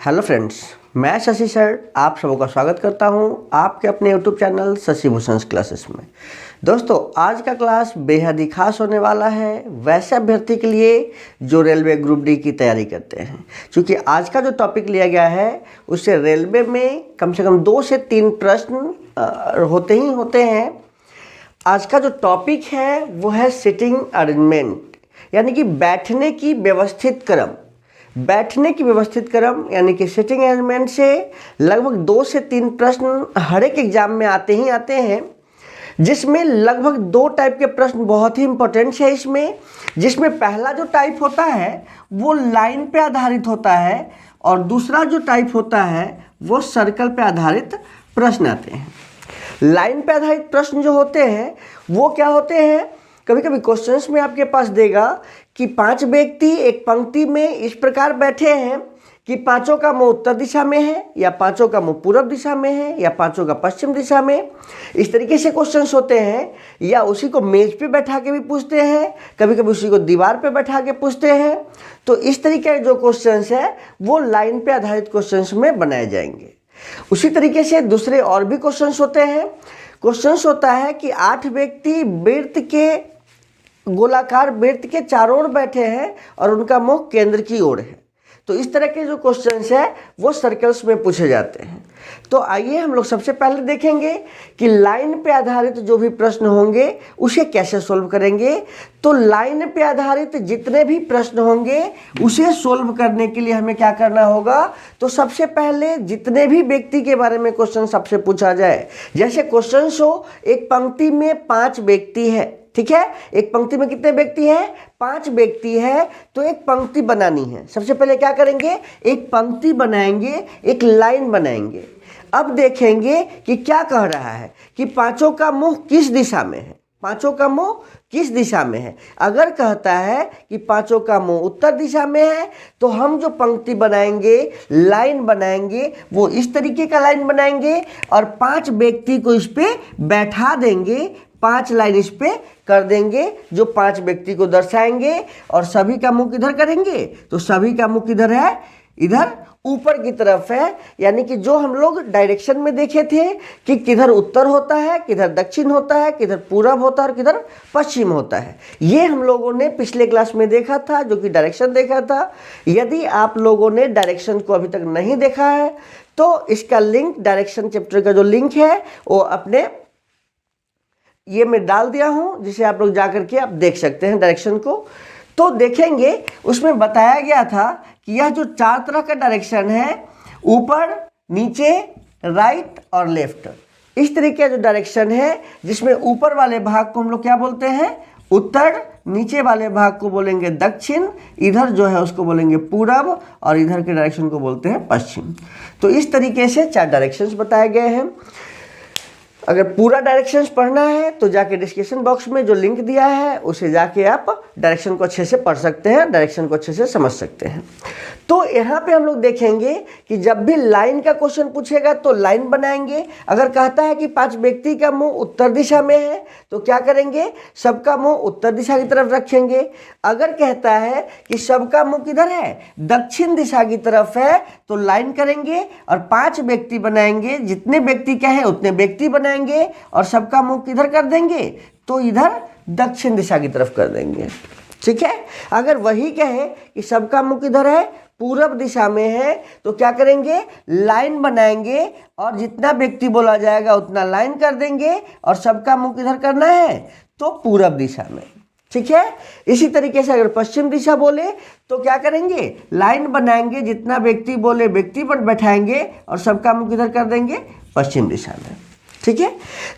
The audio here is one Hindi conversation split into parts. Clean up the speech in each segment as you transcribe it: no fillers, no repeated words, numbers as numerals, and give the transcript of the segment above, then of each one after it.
हेलो फ्रेंड्स, मैं शशि सर आप सबों का स्वागत करता हूं आपके अपने YouTube channel Shashi Bhushan classes में। दोस्तों, आज का क्लास बेहद ही खास होने वाला है वैसे अभ्यर्थी के लिए जो रेलवे ग्रुप डी की तैयारी करते हैं। क्योंकि आज का जो टॉपिक लिया गया है उससे रेलवे में कम से कम 2 से 3 प्रश्न होते ही होते हैं। आज का जो टॉपिक है वो है सिटिंग अरेंजमेंट, यानी कि बैठने की व्यवस्थित क्रम। बैठने की व्यवस्थित क्रम यानी कि सिटिंग अरेंजमेंट से लगभग 2 से 3 प्रश्न हर एक एग्जाम में आते ही आते हैं, जिसमें लगभग 2 टाइप के प्रश्न बहुत ही इंपॉर्टेंट है इसमें। जिसमें पहला जो टाइप होता है वो लाइन पे आधारित होता है और दूसरा जो टाइप होता है वो सर्कल पे आधारित प्रश्न आते हैं। लाइन पे आधारित प्रश्न जो होते हैं वो क्या होते हैं, कभी कभी क्वेश्चंस में आपके पास देगा कि 5 व्यक्ति एक पंक्ति में इस प्रकार बैठे हैं कि 5 का मुंह उत्तर दिशा में है या 5 का मुंह पूर्व दिशा में है या 5 का पश्चिम दिशा में। इस तरीके से क्वेश्चंस होते हैं। या उसी को मेज पे बैठा के भी पूछते हैं, कभी कभी उसी को दीवार पे बैठा के पूछते हैं। तो इस तरीके के जो क्वेश्चंस है वो लाइन पे आधारित क्वेश्चंस में बनाए जाएंगे। उसी तरीके से दूसरे और भी क्वेश्चंस होते हैं। क्वेश्चंस होता है कि 8 व्यक्ति वृत्त के गोलाकार वृत्त के चारों ओर बैठे हैं और उनका मुख केंद्र की ओर है। तो इस तरह के जो क्वेश्चंस है वो सर्कल्स में पूछे जाते हैं। तो आइए हम लोग सबसे पहले देखेंगे कि लाइन पे आधारित जो भी प्रश्न होंगे उसे कैसे सोल्व करेंगे। तो लाइन पे आधारित जितने भी प्रश्न होंगे उसे सोल्व करने के लिए हमें क्या करना होगा, तो सबसे पहले जितने भी व्यक्ति के बारे में क्वेश्चन सबसे पूछा जाए। जैसे क्वेश्चन हो एक पंक्ति में 5 व्यक्ति है, ठीक है। एक पंक्ति में कितने व्यक्ति हैं, 5 व्यक्ति है। तो एक पंक्ति बनानी है। सबसे पहले क्या करेंगे, एक पंक्ति बनाएंगे, एक लाइन बनाएंगे। अब देखेंगे कि क्या कह रहा है कि 5 का मुंह किस दिशा में है, 5 का मुंह किस दिशा में है। अगर कहता है कि 5 का मुंह उत्तर दिशा में है तो हम जो पंक्ति बनाएंगे, लाइन बनाएंगे, वो इस तरीके का लाइन बनाएंगे और 5 व्यक्ति को इस पे बैठा देंगे। 5 लाइन इस पे कर देंगे जो 5 व्यक्ति को दर्शाएंगे। और सभी का मुंह किधर करेंगे, तो सभी का मुंह किधर है, इधर ऊपर की तरफ है। यानी कि जो हम लोग डायरेक्शन में देखे थे कि किधर उत्तर होता है, किधर दक्षिण होता है, किधर पूरब होता है और किधर पश्चिम होता है, ये हम लोगों ने पिछले क्लास में देखा था, जो कि डायरेक्शन देखा था। यदि आप लोगों ने डायरेक्शन को अभी तक नहीं देखा है तो इसका लिंक, डायरेक्शन चैप्टर का जो लिंक है वो अपने ये मैं डाल दिया हूं, जिसे आप लोग जाकर के आप देख सकते हैं डायरेक्शन को। तो देखेंगे उसमें बताया गया था कि यह जो 4 तरह का डायरेक्शन है, ऊपर, नीचे, राइट और लेफ्ट, इस तरीके का जो डायरेक्शन है, जिसमें ऊपर वाले भाग को हम लोग क्या बोलते हैं, उत्तर, नीचे वाले भाग को बोलेंगे दक्षिण, इधर जो है उसको बोलेंगे पूरब और इधर के डायरेक्शन को बोलते हैं पश्चिम। तो इस तरीके से 4 डायरेक्शंस बताए गए हैं। अगर पूरा डायरेक्शंस पढ़ना है तो जाके डिस्क्रिप्शन बॉक्स में जो लिंक दिया है उसे जाके आप डायरेक्शन को अच्छे से पढ़ सकते हैं, डायरेक्शन को अच्छे से समझ सकते हैं। तो यहाँ पे हम लोग देखेंगे कि जब भी लाइन का क्वेश्चन पूछेगा तो लाइन बनाएंगे। अगर कहता है कि 5 व्यक्ति का मुंह उत्तर दिशा में है तो क्या करेंगे, सबका मुंह उत्तर दिशा की तरफ रखेंगे। अगर कहता है कि सबका मुंह किधर है, दक्षिण दिशा की तरफ है, तो लाइन करेंगे और 5 व्यक्ति बनाएंगे। जितने व्यक्ति कहे उतने व्यक्ति बनाएंगे और सबका मुंह किधर कर देंगे, तो इधर दक्षिण दिशा की तरफ कर देंगे, ठीक है। अगर वही कहे कि सबका मुंह किधर है, पूरब दिशा में है, तो क्या करेंगे, लाइन बनाएंगे और जितना व्यक्ति बोला जाएगा उतना लाइन कर देंगे और सबका मुंह किधर करना है, तो पूरब दिशा में, ठीक है। इसी तरीके से अगर पश्चिम दिशा बोले तो क्या करेंगे, लाइन बनाएंगे, जितना व्यक्ति बोले व्यक्ति पर बैठाएंगे और सबका मुंह किधर कर देंगे, पश्चिम दिशा में, ठीक है।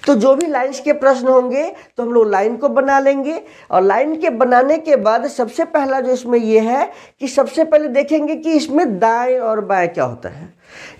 तो जो भी लाइंस के प्रश्न होंगे तो हम लोग लाइन को बना लेंगे और लाइन के बनाने के बाद सबसे पहला जो इसमें ये है कि सबसे पहले देखेंगे कि इसमें दाएं और बाएं क्या होता है।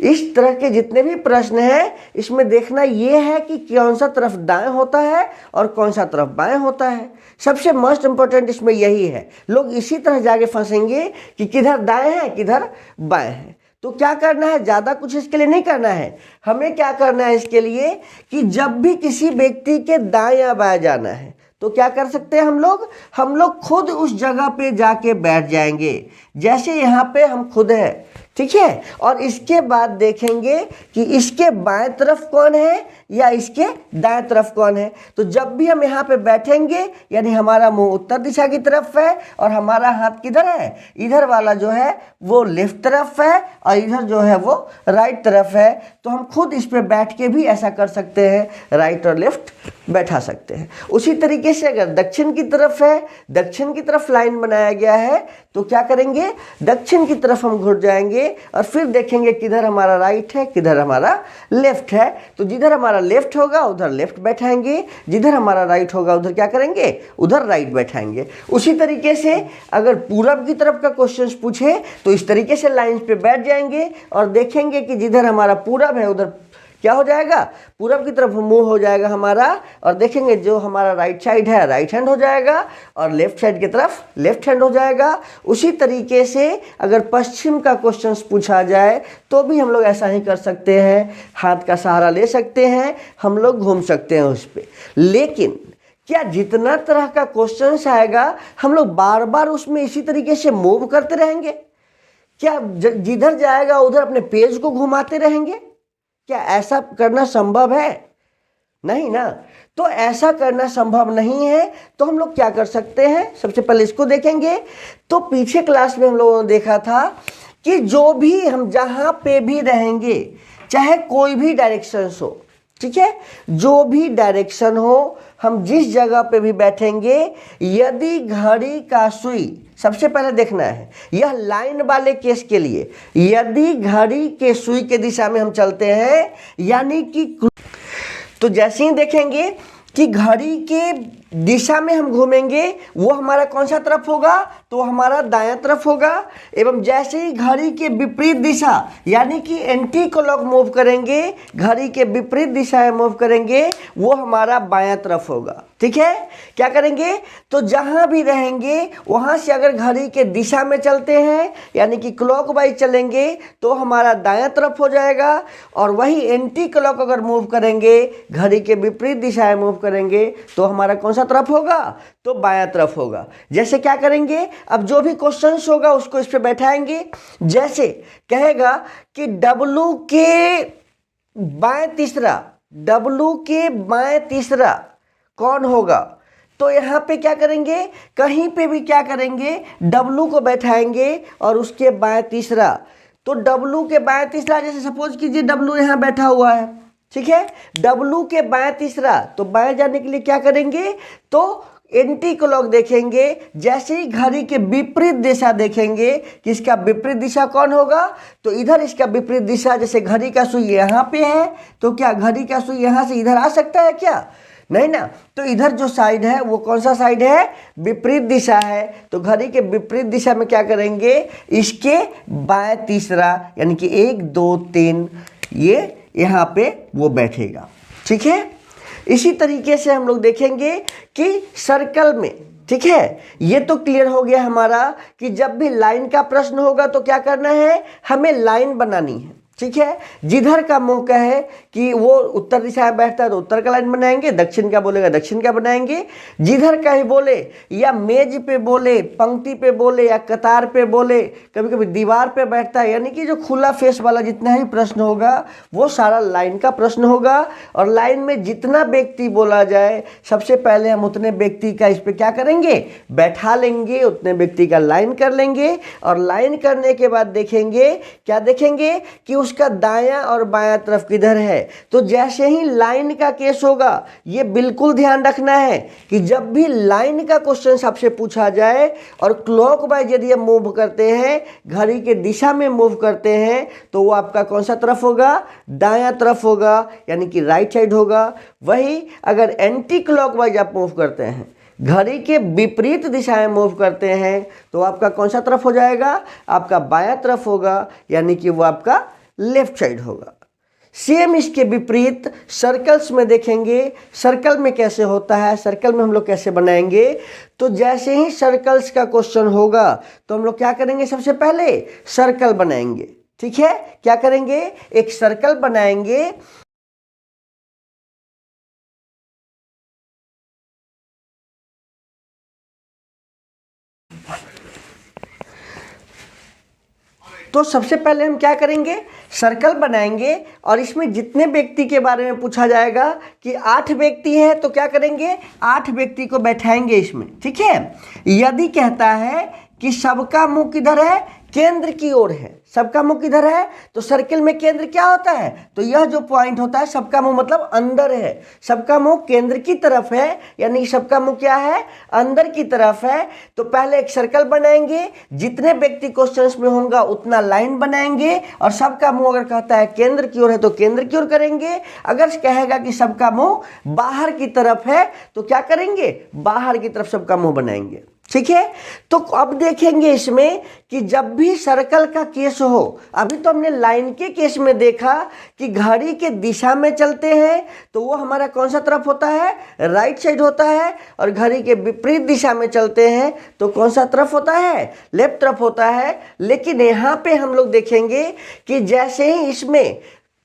इस तरह के जितने भी प्रश्न हैं इसमें देखना ये है कि कौन सा तरफ दाएं होता है और कौन सा तरफ बाएं होता है। सबसे मोस्ट इंपॉर्टेंट इसमें यही है। लोग इसी तरह जाके फंसेंगे कि किधर दाएं है किधर बाएं है। तो क्या करना है, ज़्यादा कुछ इसके लिए नहीं करना है। हमें क्या करना है इसके लिए कि जब भी किसी व्यक्ति के दाएं या बाएं जाना है तो क्या कर सकते हैं हम लोग खुद उस जगह पे जाके बैठ जाएंगे। जैसे यहाँ पे हम खुद हैं, ठीक है। और इसके बाद देखेंगे कि इसके बाएं तरफ कौन है या इसके दाएं तरफ कौन है। तो जब भी हम यहाँ पे बैठेंगे यानी हमारा मुंह उत्तर दिशा की तरफ है और हमारा हाथ किधर है, इधर वाला जो है वो लेफ्ट तरफ है और इधर जो है वो राइट तरफ है। तो हम खुद इस पे बैठ के भी ऐसा कर सकते हैं, राइट और लेफ्ट बैठा सकते हैं। उसी तरीके से अगर दक्षिण की तरफ है, दक्षिण की तरफ लाइन बनाया गया है तो क्या करेंगे, दक्षिण की तरफ हम घुट जाएंगे और फिर देखेंगे किधर हमारा राइट है किधर हमारा लेफ्ट है। तो जिधर हमारा लेफ्ट होगा उधर लेफ्ट बैठाएंगे, जिधर हमारा राइट होगा उधर क्या करेंगे, उधर राइट बैठाएंगे। उसी तरीके से अगर पूरब की तरफ का क्वेश्चन पूछे तो इस तरीके से लाइन पे बैठ जाएंगे और देखेंगे कि जिधर हमारा पूरब है उधर क्या हो जाएगा, पूरब की तरफ मुंह हो जाएगा हमारा और देखेंगे जो हमारा राइट साइड है राइट हैंड हो जाएगा और लेफ्ट साइड की तरफ लेफ्ट हैंड हो जाएगा। उसी तरीके से अगर पश्चिम का क्वेश्चन पूछा जाए तो भी हम लोग ऐसा ही कर सकते हैं, हाथ का सहारा ले सकते हैं, हम लोग घूम सकते हैं उस पर। लेकिन क्या जितना तरह का क्वेश्चन आएगा हम लोग बार बार उसमें इसी तरीके से मूव करते रहेंगे? क्या जिधर जाएगा उधर अपने पेज को घुमाते रहेंगे? क्या ऐसा करना संभव है? नहीं ना। तो ऐसा करना संभव नहीं है तो हम लोग क्या कर सकते हैं, सबसे पहले इसको देखेंगे। तो पीछे क्लास में हम लोगों ने देखा था कि जो भी हम जहां पे भी रहेंगे चाहे कोई भी डायरेक्शन हो, ठीक है, जो भी डायरेक्शन हो, हम जिस जगह पे भी बैठेंगे यदि घड़ी का सुई, सबसे पहले देखना है यह लाइन वाले केस के लिए, यदि घड़ी के सुई के दिशा में हम चलते हैं यानी कि तो जैसे ही देखेंगे कि घड़ी के दिशा में हम घूमेंगे वो हमारा कौन सा तरफ होगा, तो हमारा दायां तरफ होगा। एवं जैसे ही घड़ी के विपरीत दिशा यानी कि एंटी क्लॉक मूव करेंगे, घड़ी के विपरीत दिशा में मूव करेंगे वो हमारा बायां तरफ होगा। ठीक है, क्या करेंगे, तो जहां भी रहेंगे वहां से अगर घड़ी के दिशा में चलते हैं यानी कि क्लॉकवाइज चलेंगे तो हमारा दायां तरफ हो जाएगा। और वही एंटी क्लॉक अगर मूव करेंगे, घड़ी के विपरीत दिशा में मूव करेंगे तो हमारा कौन सा तरफ होगा, तो बायां तरफ होगा। जैसे क्या करेंगे, अब जो भी क्वेश्चन होगा उसको इस पे बैठाएंगे। जैसे कहेगा कि W के बाएं तीसरा, W के बाएं तीसरा कौन होगा, तो यहाँ पे क्या करेंगे, कहीं पे भी क्या करेंगे, W को बैठाएंगे और उसके बाएं तीसरा। तो W के बाएं तीसरा, जैसे सपोज कीजिए W यहाँ बैठा हुआ है, ठीक है, W के बाएं तीसरा, तो बाएं जाने के लिए क्या करेंगे, तो एंटी क्लॉक देखेंगे। जैसे ही घड़ी के विपरीत दिशा देखेंगे कि इसका विपरीत दिशा कौन होगा, तो इधर इसका विपरीत दिशा, जैसे घड़ी का सुई यहाँ पे है तो क्या घड़ी का सुई यहाँ से इधर आ सकता है क्या, नहीं ना। तो इधर जो साइड है वो कौन सा साइड है, विपरीत दिशा है। तो घड़ी के विपरीत दिशा में क्या करेंगे, इसके बाएं तीसरा यानी कि 1 2 3 ये यहाँ पे वो बैठेगा। ठीक है, इसी तरीके से हम लोग देखेंगे कि सर्कल में, ठीक है, ये तो क्लियर हो गया हमारा कि जब भी लाइन का प्रश्न होगा तो क्या करना है, हमें लाइन बनानी है। ठीक है, जिधर का मुंह कहे कि वो उत्तर दिशा में बैठता है तो उत्तर का लाइन बनाएंगे, दक्षिण का बोलेगा दक्षिण का बनाएंगे। जिधर का ही बोले या मेज पे बोले, पंक्ति पे बोले या कतार पे बोले, कभी कभी दीवार पे बैठता है, यानी कि जो खुला फेस वाला जितना ही प्रश्न होगा वो सारा लाइन का प्रश्न होगा। और लाइन में जितना व्यक्ति बोला जाए सबसे पहले हम उतने व्यक्ति का इस पर क्या करेंगे, बैठा लेंगे, उतने व्यक्ति का लाइन कर लेंगे। और लाइन करने के बाद देखेंगे, क्या देखेंगे कि उसका दायां और बायां तरफ किधर है। तो जैसे ही लाइन का केस होगा, ये बिल्कुल ध्यान रखना है कि जब भी लाइन का क्वेश्चन आपसे पूछा जाए और क्लॉकवाइज यदि हम मूव करते हैं, घड़ी के दिशा में मूव करते हैं, तो वो आपका कौन सा तरफ होगा, दायां तरफ होगा, यानी कि राइट साइड होगा। वही अगर एंटी क्लॉकवाइज आप मूव करते हैं, घड़ी के विपरीत दिशा में मूव करते हैं, तो आपका कौन सा तरफ हो जाएगा, आपका बायां तरफ होगा, यानी कि वो आपका लेफ्ट साइड होगा। सेम इसके विपरीत सर्कल्स में देखेंगे, सर्कल में कैसे होता है, सर्कल में हम लोग कैसे बनाएंगे। तो जैसे ही सर्कल्स का क्वेश्चन होगा तो हम लोग क्या करेंगे, सबसे पहले सर्कल बनाएंगे। ठीक है, क्या करेंगे, एक सर्कल बनाएंगे। तो सबसे पहले हम क्या करेंगे, सर्कल बनाएंगे और इसमें जितने व्यक्ति के बारे में पूछा जाएगा कि 8 व्यक्ति हैं तो क्या करेंगे, 8 व्यक्ति को बैठाएंगे इसमें। ठीक है, यदि कहता है कि सबका मुंह किधर है, केंद्र की ओर है, सबका मुंह किधर है, तो सर्किल में केंद्र क्या होता है, तो यह जो पॉइंट होता है सबका मुंह मतलब अंदर है, सबका मुंह केंद्र की तरफ है, यानी सबका मुंह क्या है, अंदर की तरफ है। तो पहले एक सर्कल बनाएंगे, जितने व्यक्ति क्वेश्चंस में होंगे उतना लाइन बनाएंगे और सबका मुंह अगर कहता है केंद्र की ओर है तो केंद्र की ओर करेंगे, अगर कहेगा कि सबका मुंह बाहर की तरफ है तो क्या करेंगे, बाहर की तरफ सबका मुंह बनाएंगे। ठीक है, तो अब देखेंगे इसमें कि जब भी सर्कल का केस हो, अभी तो हमने लाइन के केस में देखा कि घड़ी के दिशा में चलते हैं तो वो हमारा कौन सा तरफ होता है, राइट साइड होता है, और घड़ी के विपरीत दिशा में चलते हैं तो कौन सा तरफ होता है, लेफ्ट तरफ होता है। लेकिन यहाँ पे हम लोग देखेंगे कि जैसे ही इसमें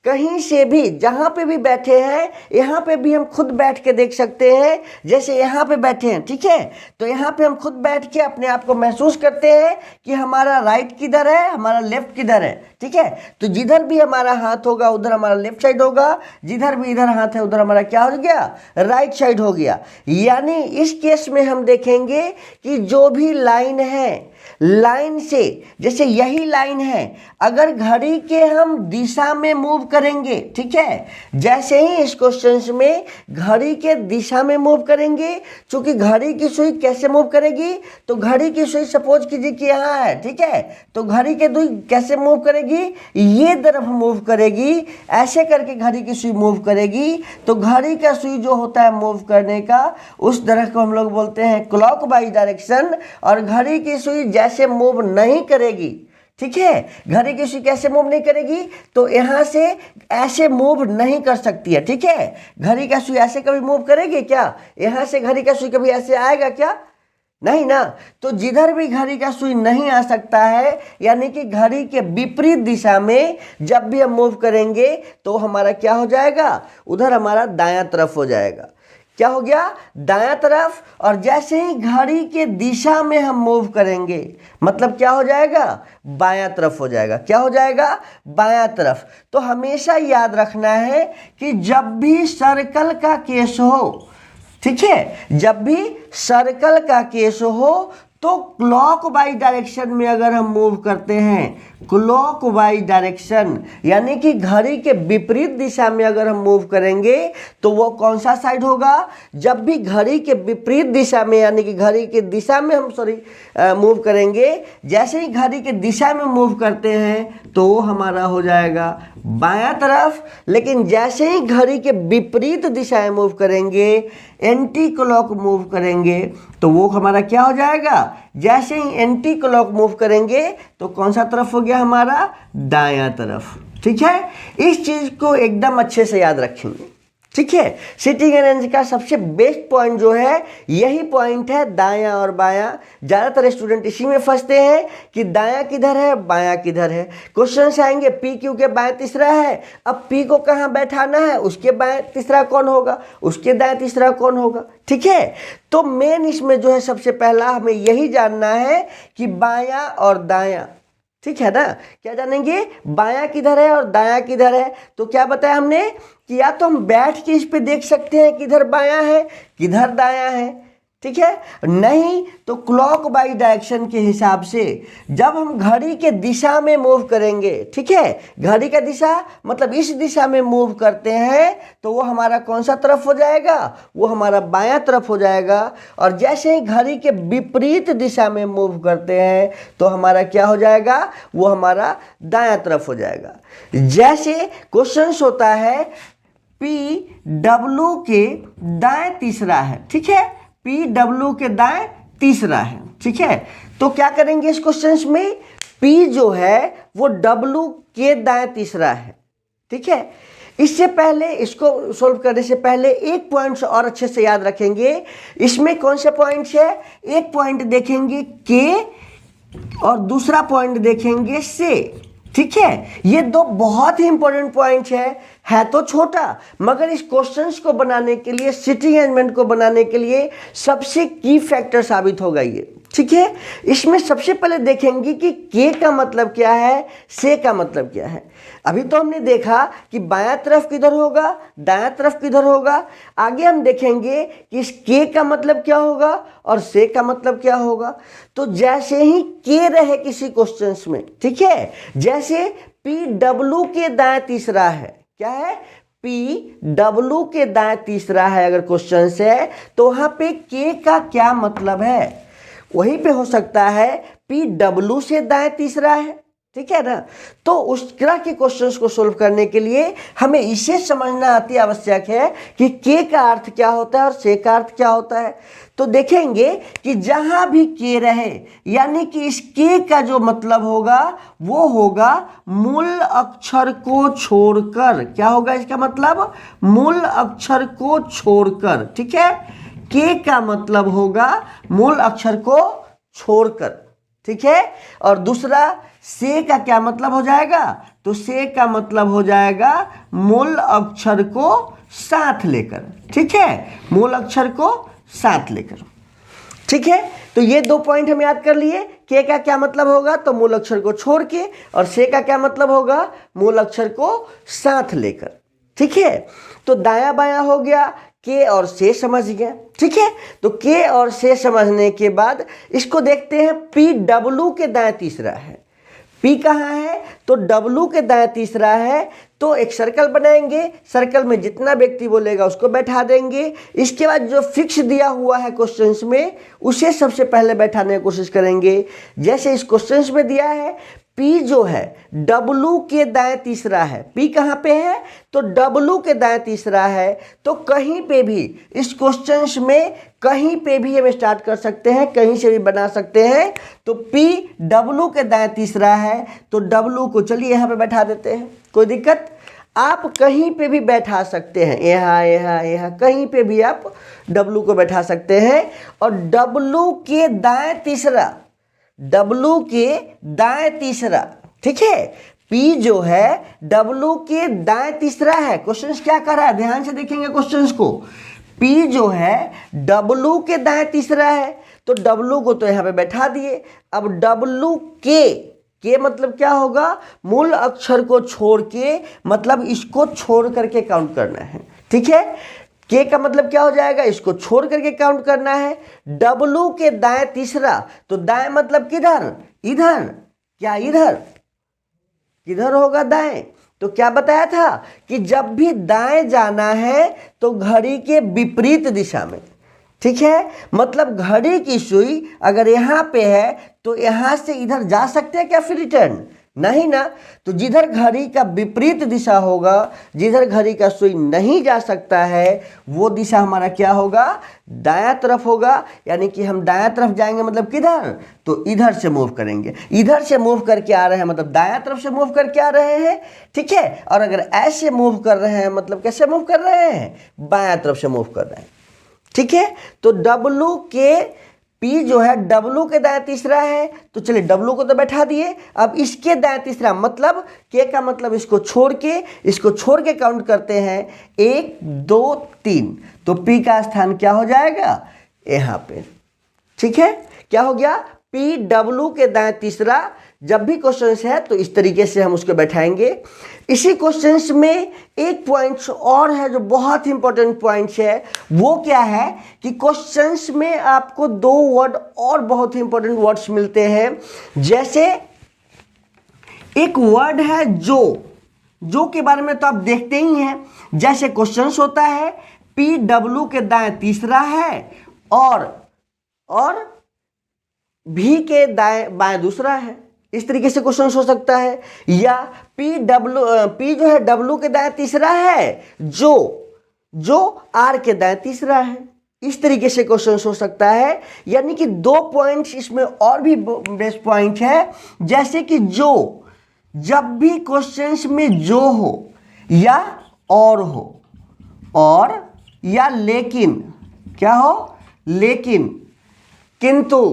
कहीं से भी जहाँ पे भी बैठे हैं, यहाँ पे भी हम खुद बैठ के देख सकते हैं, जैसे यहाँ पे बैठे हैं। ठीक है, तो यहाँ पे हम खुद बैठ के अपने आप को महसूस करते हैं कि हमारा राइट किधर है, हमारा लेफ्ट किधर है। ठीक है, तो जिधर भी हमारा हाथ होगा उधर हमारा लेफ्ट साइड होगा, जिधर भी इधर हाथ है उधर हमारा क्या हो गया, राइट साइड हो गया। यानी इस केस में हम देखेंगे कि जो भी लाइन है, लाइन से जैसे यही लाइन है, अगर घड़ी के हम दिशा में मूव करेंगे, ठीक है, जैसे ही इस क्वेश्चन में घड़ी के दिशा में मूव करेंगे, क्योंकि घड़ी की सुई कैसे मूव करेगी, तो घड़ी की सुई सपोज कीजिए कि यहाँ है। ठीक है, तो घड़ी के सुई कैसे मूव करेगी, ये तरफ मूव करेगी, ऐसे करके घड़ी की सुई मूव करेगी। तो घड़ी का सुई जो होता है मूव करने का, उस तरह को हम लोग बोलते हैं क्लॉकवाइज डायरेक्शन। और घड़ी की सुई जैसे मूव नहीं करेगी, ठीक है, घड़ी की सुई कैसे मूव नहीं करेगी, तो यहां से ऐसे मूव नहीं कर सकती है। ठीक है, घड़ी का सुई ऐसे कभी मूव करेगी क्या, यहां से घड़ी का सुई कभी ऐसे आएगा क्या, नहीं ना। तो जिधर भी घड़ी का सुई नहीं आ सकता है, यानी कि घड़ी के विपरीत दिशा में जब भी हम मूव करेंगे तो हमारा क्या हो जाएगा, उधर हमारा दायां तरफ हो जाएगा। क्या हो गया, दायां तरफ। और जैसे ही घड़ी के दिशा में हम मूव करेंगे मतलब क्या हो जाएगा, बायां तरफ हो जाएगा। क्या हो जाएगा, बायां तरफ। तो हमेशा याद रखना है कि जब भी सर्कल का केस हो, ठीक है, जब भी सर्कल का केस हो तो क्लॉकवाइज डायरेक्शन में अगर हम मूव करते हैं, क्लॉकवाइज डायरेक्शन यानी कि घड़ी के विपरीत दिशा में अगर हम मूव करेंगे तो वो कौन सा साइड होगा, जब भी घड़ी के विपरीत दिशा में यानी कि घड़ी के दिशा में हम मूव करेंगे, जैसे ही घड़ी के दिशा में मूव करते हैं तो वो हमारा हो जाएगा बायां तरफ। लेकिन जैसे ही घड़ी के विपरीत दिशा में मूव करेंगे, एंटी क्लॉक मूव करेंगे, तो वो हमारा क्या हो जाएगा, जैसे ही एंटी क्लॉक मूव करेंगे तो कौन सा तरफ हो गया हमारा, दायां तरफ। ठीक है, इस चीज को एकदम अच्छे से याद रखेंगे। ठीक है, सिटिंग अरेंज का सबसे बेस्ट पॉइंट जो है यही पॉइंट है, दायां और बायां। ज़्यादातर स्टूडेंट इसी में फंसते हैं कि दायां किधर है, बायां किधर है। क्वेश्चन आएंगे पी क्यू के बाएं तीसरा है, अब पी को कहाँ बैठाना है, उसके बाएं तीसरा कौन होगा, उसके दाएं तीसरा कौन होगा। ठीक है, तो मेन इसमें जो है सबसे पहला हमें यही जानना है कि बायां और दायां, ठीक है ना, क्या जानेंगे, बायां किधर है और दायां किधर है। तो क्या बताया हमने कि या तो हम बैठ के इस पे देख सकते हैं किधर बायां है किधर दायां है, ठीक है, नहीं तो क्लॉकवाइज डायरेक्शन के हिसाब से जब हम घड़ी के दिशा में मूव करेंगे, ठीक है, घड़ी का दिशा मतलब इस दिशा में मूव करते हैं तो वो हमारा कौन सा तरफ हो जाएगा, वो हमारा बायां तरफ हो जाएगा। और जैसे ही घड़ी के विपरीत दिशा में मूव करते हैं तो हमारा क्या हो जाएगा, वो हमारा दायां तरफ हो जाएगा। जैसे क्वेश्चन होता है पी डब्ल्यू के दाएं तीसरा है, ठीक है, पी डब्ल्यू के दाएं तीसरा है, ठीक है, तो क्या करेंगे इस क्वेश्चन में, पी जो है वो डब्ल्यू के दाएं तीसरा है। ठीक है, इससे पहले इसको सोल्व करने से पहले एक पॉइंट और अच्छे से याद रखेंगे। इसमें कौन से पॉइंट्स है, एक पॉइंट देखेंगे के और दूसरा पॉइंट देखेंगे से। ठीक है, ये दो बहुत ही इंपॉर्टेंट पॉइंट्स है तो छोटा मगर इस क्वेश्चंस को बनाने के लिए, सिटिंग अरेंजमेंट को बनाने के लिए सबसे की फैक्टर साबित होगा ये। ठीक है। इसमें सबसे पहले देखेंगे कि के का मतलब क्या है, से का मतलब क्या है। अभी तो हमने देखा कि बायां तरफ किधर होगा, दायां तरफ किधर होगा। आगे हम देखेंगे कि इस के का मतलब क्या होगा और से का मतलब क्या होगा। तो जैसे ही के रहे किसी क्वेश्चंस में, ठीक है, जैसे पी डब्ल्यू के दाएं तीसरा है, क्या है, पी डब्ल्यू के दाएं तीसरा है अगर क्वेश्चन है, तो वहां पे के का क्या मतलब है, वहीं पे हो सकता है पी डब्ल्यू से दाएं तीसरा है, ठीक है ना। तो उस तरह के क्वेश्चंस को सोल्व करने के लिए हमें इसे समझना अति आवश्यक है कि के का अर्थ क्या होता है और से का अर्थ क्या होता है। तो देखेंगे कि जहां भी के रहे, यानी कि इस के का जो मतलब होगा वो होगा मूल अक्षर को छोड़कर। क्या होगा इसका मतलब, मूल अक्षर को छोड़कर, ठीक है। के का मतलब होगा मूल अक्षर को छोड़कर, ठीक है। और दूसरा से का क्या मतलब हो जाएगा, तो से का मतलब हो जाएगा मूल अक्षर को साथ लेकर, ठीक है, मूल अक्षर को साथ लेकर, ठीक है। तो ये दो पॉइंट हम याद कर लिए। के का क्या मतलब होगा, तो मूल अक्षर को छोड़ के, और से का क्या मतलब होगा, मूल अक्षर को साथ लेकर, ठीक है। तो दायां बायां हो गया, के और से समझ गए, ठीक है। तो के और से समझने के बाद इसको देखते हैं, पी डब्ल्यू के दाएं तीसरा है। पी कहाँ है, तो डब्ल्यू के दाएं तीसरा है। तो एक सर्कल बनाएंगे, सर्कल में जितना व्यक्ति बोलेगा उसको बैठा देंगे। इसके बाद जो फिक्स दिया हुआ है क्वेश्चंस में उसे सबसे पहले बैठाने की कोशिश करेंगे। जैसे इस क्वेश्चंस में दिया है P जो है W के दाएं तीसरा है। P कहाँ पे है, तो W के दाएं तीसरा है। तो कहीं पे भी इस क्वेश्चंस में कहीं पे भी हम स्टार्ट कर सकते हैं, कहीं से भी बना सकते हैं। तो P W के दाएं तीसरा है, तो W को चलिए यहाँ पे बैठा देते हैं, कोई दिक्कत। आप कहीं पे भी बैठा सकते हैं, यहाँ यहाँ यहाँ कहीं पे भी आप W को बैठा सकते हैं। और W के दाएं तीसरा, W के दाएं तीसरा, ठीक है। P जो है W के दाएं तीसरा है। क्वेश्चन क्या कर रहा है, ध्यान से देखेंगे क्वेश्चंस को। P जो है W के दाएं तीसरा है, तो W को तो यहाँ पे बैठा दिए। अब W के मतलब क्या होगा, मूल अक्षर को छोड़ के, मतलब इसको छोड़ करके काउंट करना है, ठीक है। के का मतलब क्या हो जाएगा, इसको छोड़ करके काउंट करना है। W के दाएं तीसरा, तो दाएं मतलब किधर, इधर, क्या इधर, किधर होगा दाएं। तो क्या बताया था कि जब भी दाएं जाना है तो घड़ी के विपरीत दिशा में, ठीक है। मतलब घड़ी की सुई अगर यहाँ पे है तो यहाँ से इधर जा सकते हैं क्या फिर रिटर्न, नहीं ना। तो जिधर घड़ी का विपरीत दिशा होगा, जिधर घड़ी का सुई नहीं जा सकता है, वो दिशा हमारा क्या होगा, दायां तरफ होगा। यानी कि हम दायां तरफ जाएंगे मतलब किधर, तो इधर से मूव करेंगे। इधर से मूव करके आ रहे हैं मतलब दायां तरफ से मूव करके आ रहे हैं, ठीक है। और अगर ऐसे मूव कर रहे हैं मतलब कैसे मूव कर रहे हैं, बायां तरफ से मूव कर रहे हैं, ठीक है। तो W के P जो है W के दाएं तीसरा है, तो चलिए W को तो बैठा दिए। अब इसके दाएं तीसरा मतलब के का मतलब इसको छोड़ के काउंट करते हैं, 1 2 3। तो P का स्थान क्या हो जाएगा, यहाँ पे, ठीक है। क्या हो गया, P W के दाएं तीसरा। जब भी क्वेश्चन है तो इस तरीके से हम उसको बैठाएंगे। इसी क्वेश्चंस में एक पॉइंट और है जो बहुत इंपॉर्टेंट पॉइंट है। वो क्या है कि क्वेश्चंस में आपको दो वर्ड और बहुत इंपॉर्टेंट वर्ड्स मिलते हैं। जैसे एक वर्ड है जो के बारे में तो आप देखते ही हैं। जैसे क्वेश्चंस होता है PW के दाएं तीसरा है और V के दाएं बाएं दूसरा है, इस तरीके से क्वेश्चन हो सकता है। या P जो है W के दाएं तीसरा है, जो R के दाएं तीसरा है, इस तरीके से क्वेश्चन हो सकता है। यानी कि दो पॉइंट्स इसमें और भी बेस्ट पॉइंट है। जैसे कि जब भी क्वेश्चंस में जो हो या और हो, और या लेकिन, क्या हो, लेकिन, किंतु,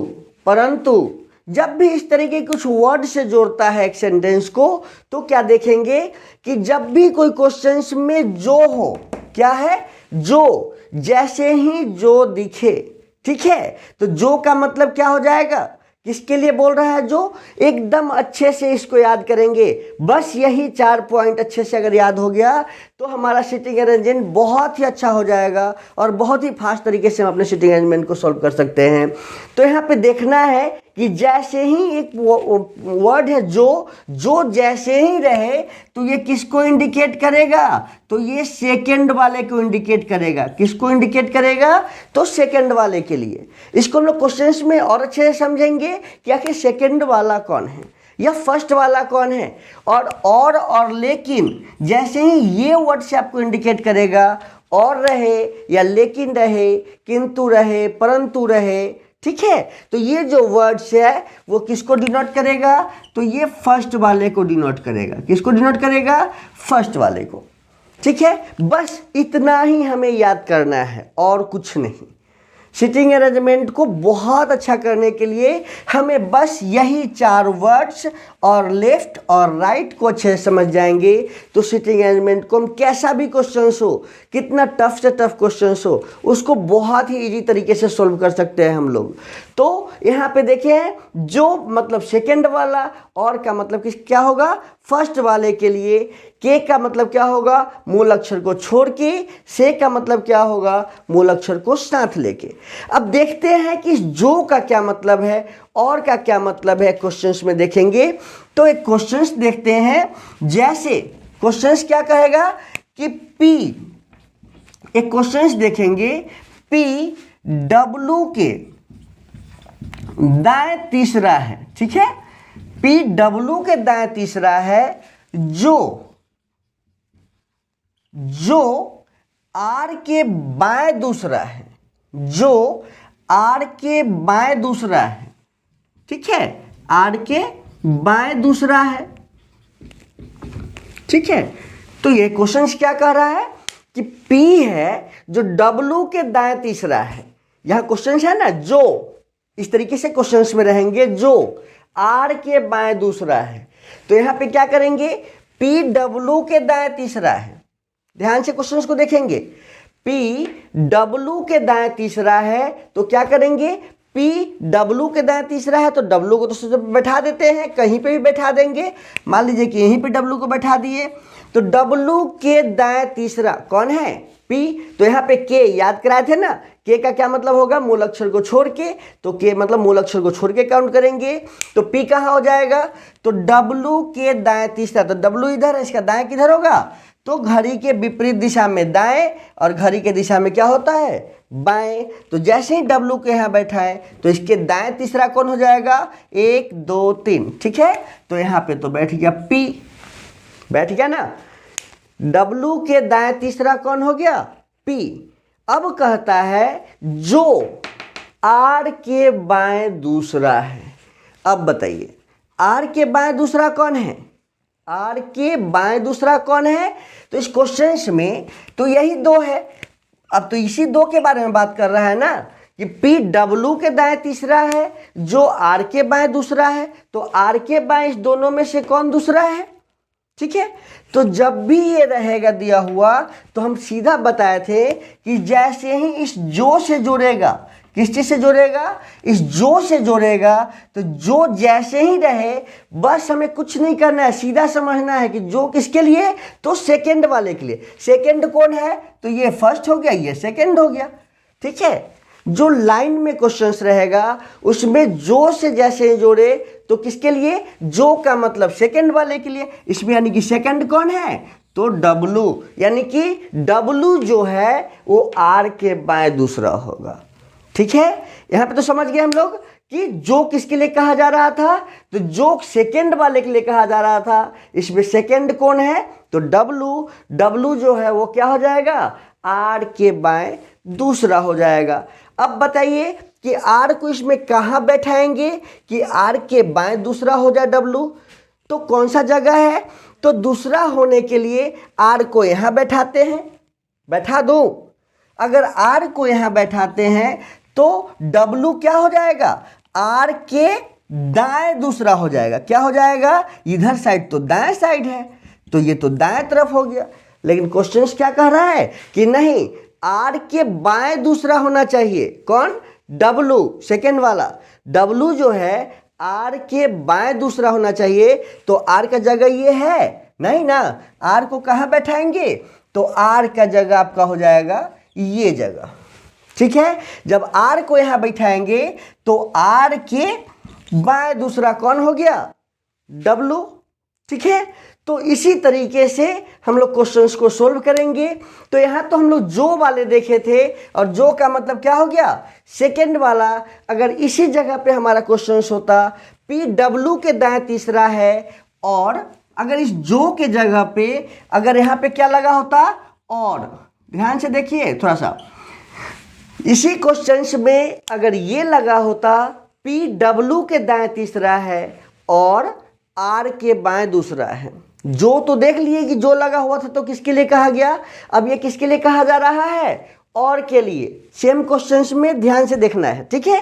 परंतु, जब भी इस तरीके कुछ वर्ड से जोड़ता है एक सेंटेंस को, तो क्या देखेंगे कि जब भी कोई क्वेश्चंस में जो हो, क्या है, जो, जैसे ही जो दिखे, ठीक है, तो जो का मतलब क्या हो जाएगा, किसके लिए बोल रहा है, जो एकदम अच्छे से इसको याद करेंगे। बस यही 4 पॉइंट अच्छे से अगर याद हो गया तो हमारा सीटिंग अरेंजमेंट बहुत ही अच्छा हो जाएगा और बहुत ही फास्ट तरीके से हम अपने सीटिंग अरेंजमेंट को सॉल्व कर सकते हैं। तो यहाँ पे देखना है कि जैसे ही एक वर्ड है जो जैसे ही रहे तो ये किसको इंडिकेट करेगा, तो ये सेकंड वाले को इंडिकेट करेगा। किसको इंडिकेट करेगा, तो सेकंड वाले के लिए। इसको हम लोग क्वेश्चंस में और अच्छे से समझेंगे कि आखिर सेकंड वाला कौन है या फर्स्ट वाला कौन है। और लेकिन जैसे ही ये वर्ड से आपको इंडिकेट करेगा, और रहे या लेकिन रहे, किंतु रहे, परंतु रहे, ठीक है, तो ये जो वर्ड्स है वो किसको डिनोट करेगा, तो ये फर्स्ट वाले को डिनोट करेगा। किसको डिनोट करेगा, फर्स्ट वाले को। ठीक है, बस इतना ही हमें याद करना है और कुछ नहीं। सीटिंग अरेंजमेंट को बहुत अच्छा करने के लिए हमें बस यही 4 वर्ड्स और लेफ्ट और राइट को अच्छे से समझ जाएंगे तो सीटिंग अरेंजमेंट को हम कैसा भी क्वेश्चन हो, कितना टफ से टफ क्वेश्चन हो, उसको बहुत ही इजी तरीके से सॉल्व कर सकते हैं हम लोग। तो यहाँ पे देखिए, जो मतलब सेकंड वाला, और का मतलब क्या होगा, फर्स्ट वाले के लिए, के का मतलब क्या होगा, मूल अक्षर को छोड़ के, से का मतलब क्या होगा, मूल अक्षर को साथ लेके। अब देखते हैं कि जो का क्या मतलब है और का क्या मतलब है, क्वेश्चंस में देखेंगे। तो एक क्वेश्चंस देखते हैं, जैसे क्वेश्चंस क्या कहेगा कि पी, एक क्वेश्चंस देखेंगे, पी डब्लू के दाएं तीसरा है। ठीक है, पी डब्लू के दाएं तीसरा है, जो आर के बाएं दूसरा है, जो आर के बाएं दूसरा है। ठीक है, आर के बाएं दूसरा है। ठीक है, तो ये क्वेश्चन क्या कह रहा है कि P है जो W के दाएं तीसरा है। यहां क्वेश्चन है ना, जो इस तरीके से क्वेश्चंस में रहेंगे, जो R के बाएं दूसरा है। तो यहां पे क्या करेंगे, P W के दाएं तीसरा है। ध्यान से क्वेश्चंस को देखेंगे, P W के दाएं तीसरा है तो क्या करेंगे, P W के दाएं तीसरा है तो W को तो बैठा देते हैं, कहीं पे भी बैठा देंगे। मान लीजिए कि यहीं पे W को बैठा दिए, तो W के दाएं तीसरा कौन है, P। तो यहाँ पे K याद कराए थे ना, K का क्या मतलब होगा, मूल अक्षर को छोड़ के, तो K मतलब मूल अक्षर को छोड़ के काउंट करेंगे। तो P कहाँ हो जाएगा, तो W के दाएं तीसरा, तो W इधर है, इसका दाएं किधर होगा, तो घड़ी के विपरीत दिशा में दाएं और घड़ी के दिशा में क्या होता है, बाएं। तो जैसे ही W के यहाँ बैठा है तो इसके दाएं तीसरा कौन हो जाएगा, 1 2 3। ठीक है, तो यहाँ पे तो बैठ गया P, बैठ गया ना। W के दाएं तीसरा कौन हो गया, P। अब कहता है जो R के बाएं दूसरा है। अब बताइए R के बाएं दूसरा कौन है, R के बाएं दूसरा कौन है, तो इस क्वेश्चन में तो यही 2 है। अब तो इसी 2 के बारे में बात कर रहा है ना कि P W के दाएं तीसरा है, जो R के बाएं दूसरा है, तो R के बाएं इस दोनों में से कौन दूसरा है। ठीक है, तो जब भी ये रहेगा दिया हुआ तो हम सीधा बताए थे कि जैसे ही इस जो से जोड़ेगा, किस चीज से जोड़ेगा, इस जो से जोड़ेगा, तो जो जैसे ही रहे बस हमें कुछ नहीं करना है, सीधा समझना है कि जो किसके लिए, तो सेकंड वाले के लिए। सेकंड कौन है, तो ये फर्स्ट हो गया, ये सेकंड हो गया। ठीक है, जो लाइन में क्वेश्चंस रहेगा उसमें जो से जैसे ही जोड़े तो किसके लिए, जो का मतलब सेकंड वाले के लिए। इसमें यानी कि सेकंड कौन है, तो W, यानी कि W जो है वो R के बाएं दूसरा होगा। ठीक है, यहां पे तो समझ गए हम लोग कि जो किसके लिए कहा जा रहा था, तो जो सेकंड वाले के लिए कहा जा रहा था। इसमें सेकंड कौन है, तो W जो है वो क्या हो जाएगा, R के बाएं दूसरा हो जाएगा। अब बताइए कि R को इसमें कहाँ बैठाएंगे कि R के बाएं दूसरा हो जाए W, तो कौन सा जगह है, तो दूसरा होने के लिए R को यहाँ बैठाते हैं, बैठा दो। अगर R को यहाँ बैठाते हैं तो W क्या हो जाएगा, R के दाएं दूसरा हो जाएगा। क्या हो जाएगा, इधर साइड तो दाएं साइड है, तो ये तो दाएं तरफ हो गया। लेकिन क्वेश्चन क्या कह रहा है कि नहीं, R के बाएं दूसरा होना चाहिए। कौन, डब्लू सेकेंड वाला, डब्लू जो है आर के बाएं दूसरा होना चाहिए, तो आर का जगह ये है नहीं ना, आर को कहाँ बैठाएंगे, तो आर का जगह आपका हो जाएगा ये जगह। ठीक है, जब आर को यहां बैठाएंगे तो आर के बाएं दूसरा कौन हो गया, डब्लू। ठीक है, तो इसी तरीके से हम लोग क्वेश्चंस को सोल्व करेंगे। तो यहां तो हम लोग जो वाले देखे थे, और जो का मतलब क्या हो गया, सेकेंड वाला। अगर इसी जगह पे हमारा क्वेश्चंस होता, पी डब्लू के दाएं तीसरा है, और अगर इस जो के जगह पे अगर यहां पे क्या लगा होता, और ध्यान से देखिए थोड़ा सा, इसी क्वेश्चंस में अगर ये लगा होता पी डब्लू के दाएं तीसरा है और आर के बाएं दूसरा है, जो तो देख लिए कि जो लगा हुआ था तो किसके लिए कहा गया, अब ये किसके लिए कहा जा रहा है, और के लिए। सेम क्वेश्चंस में ध्यान से देखना है। ठीक है,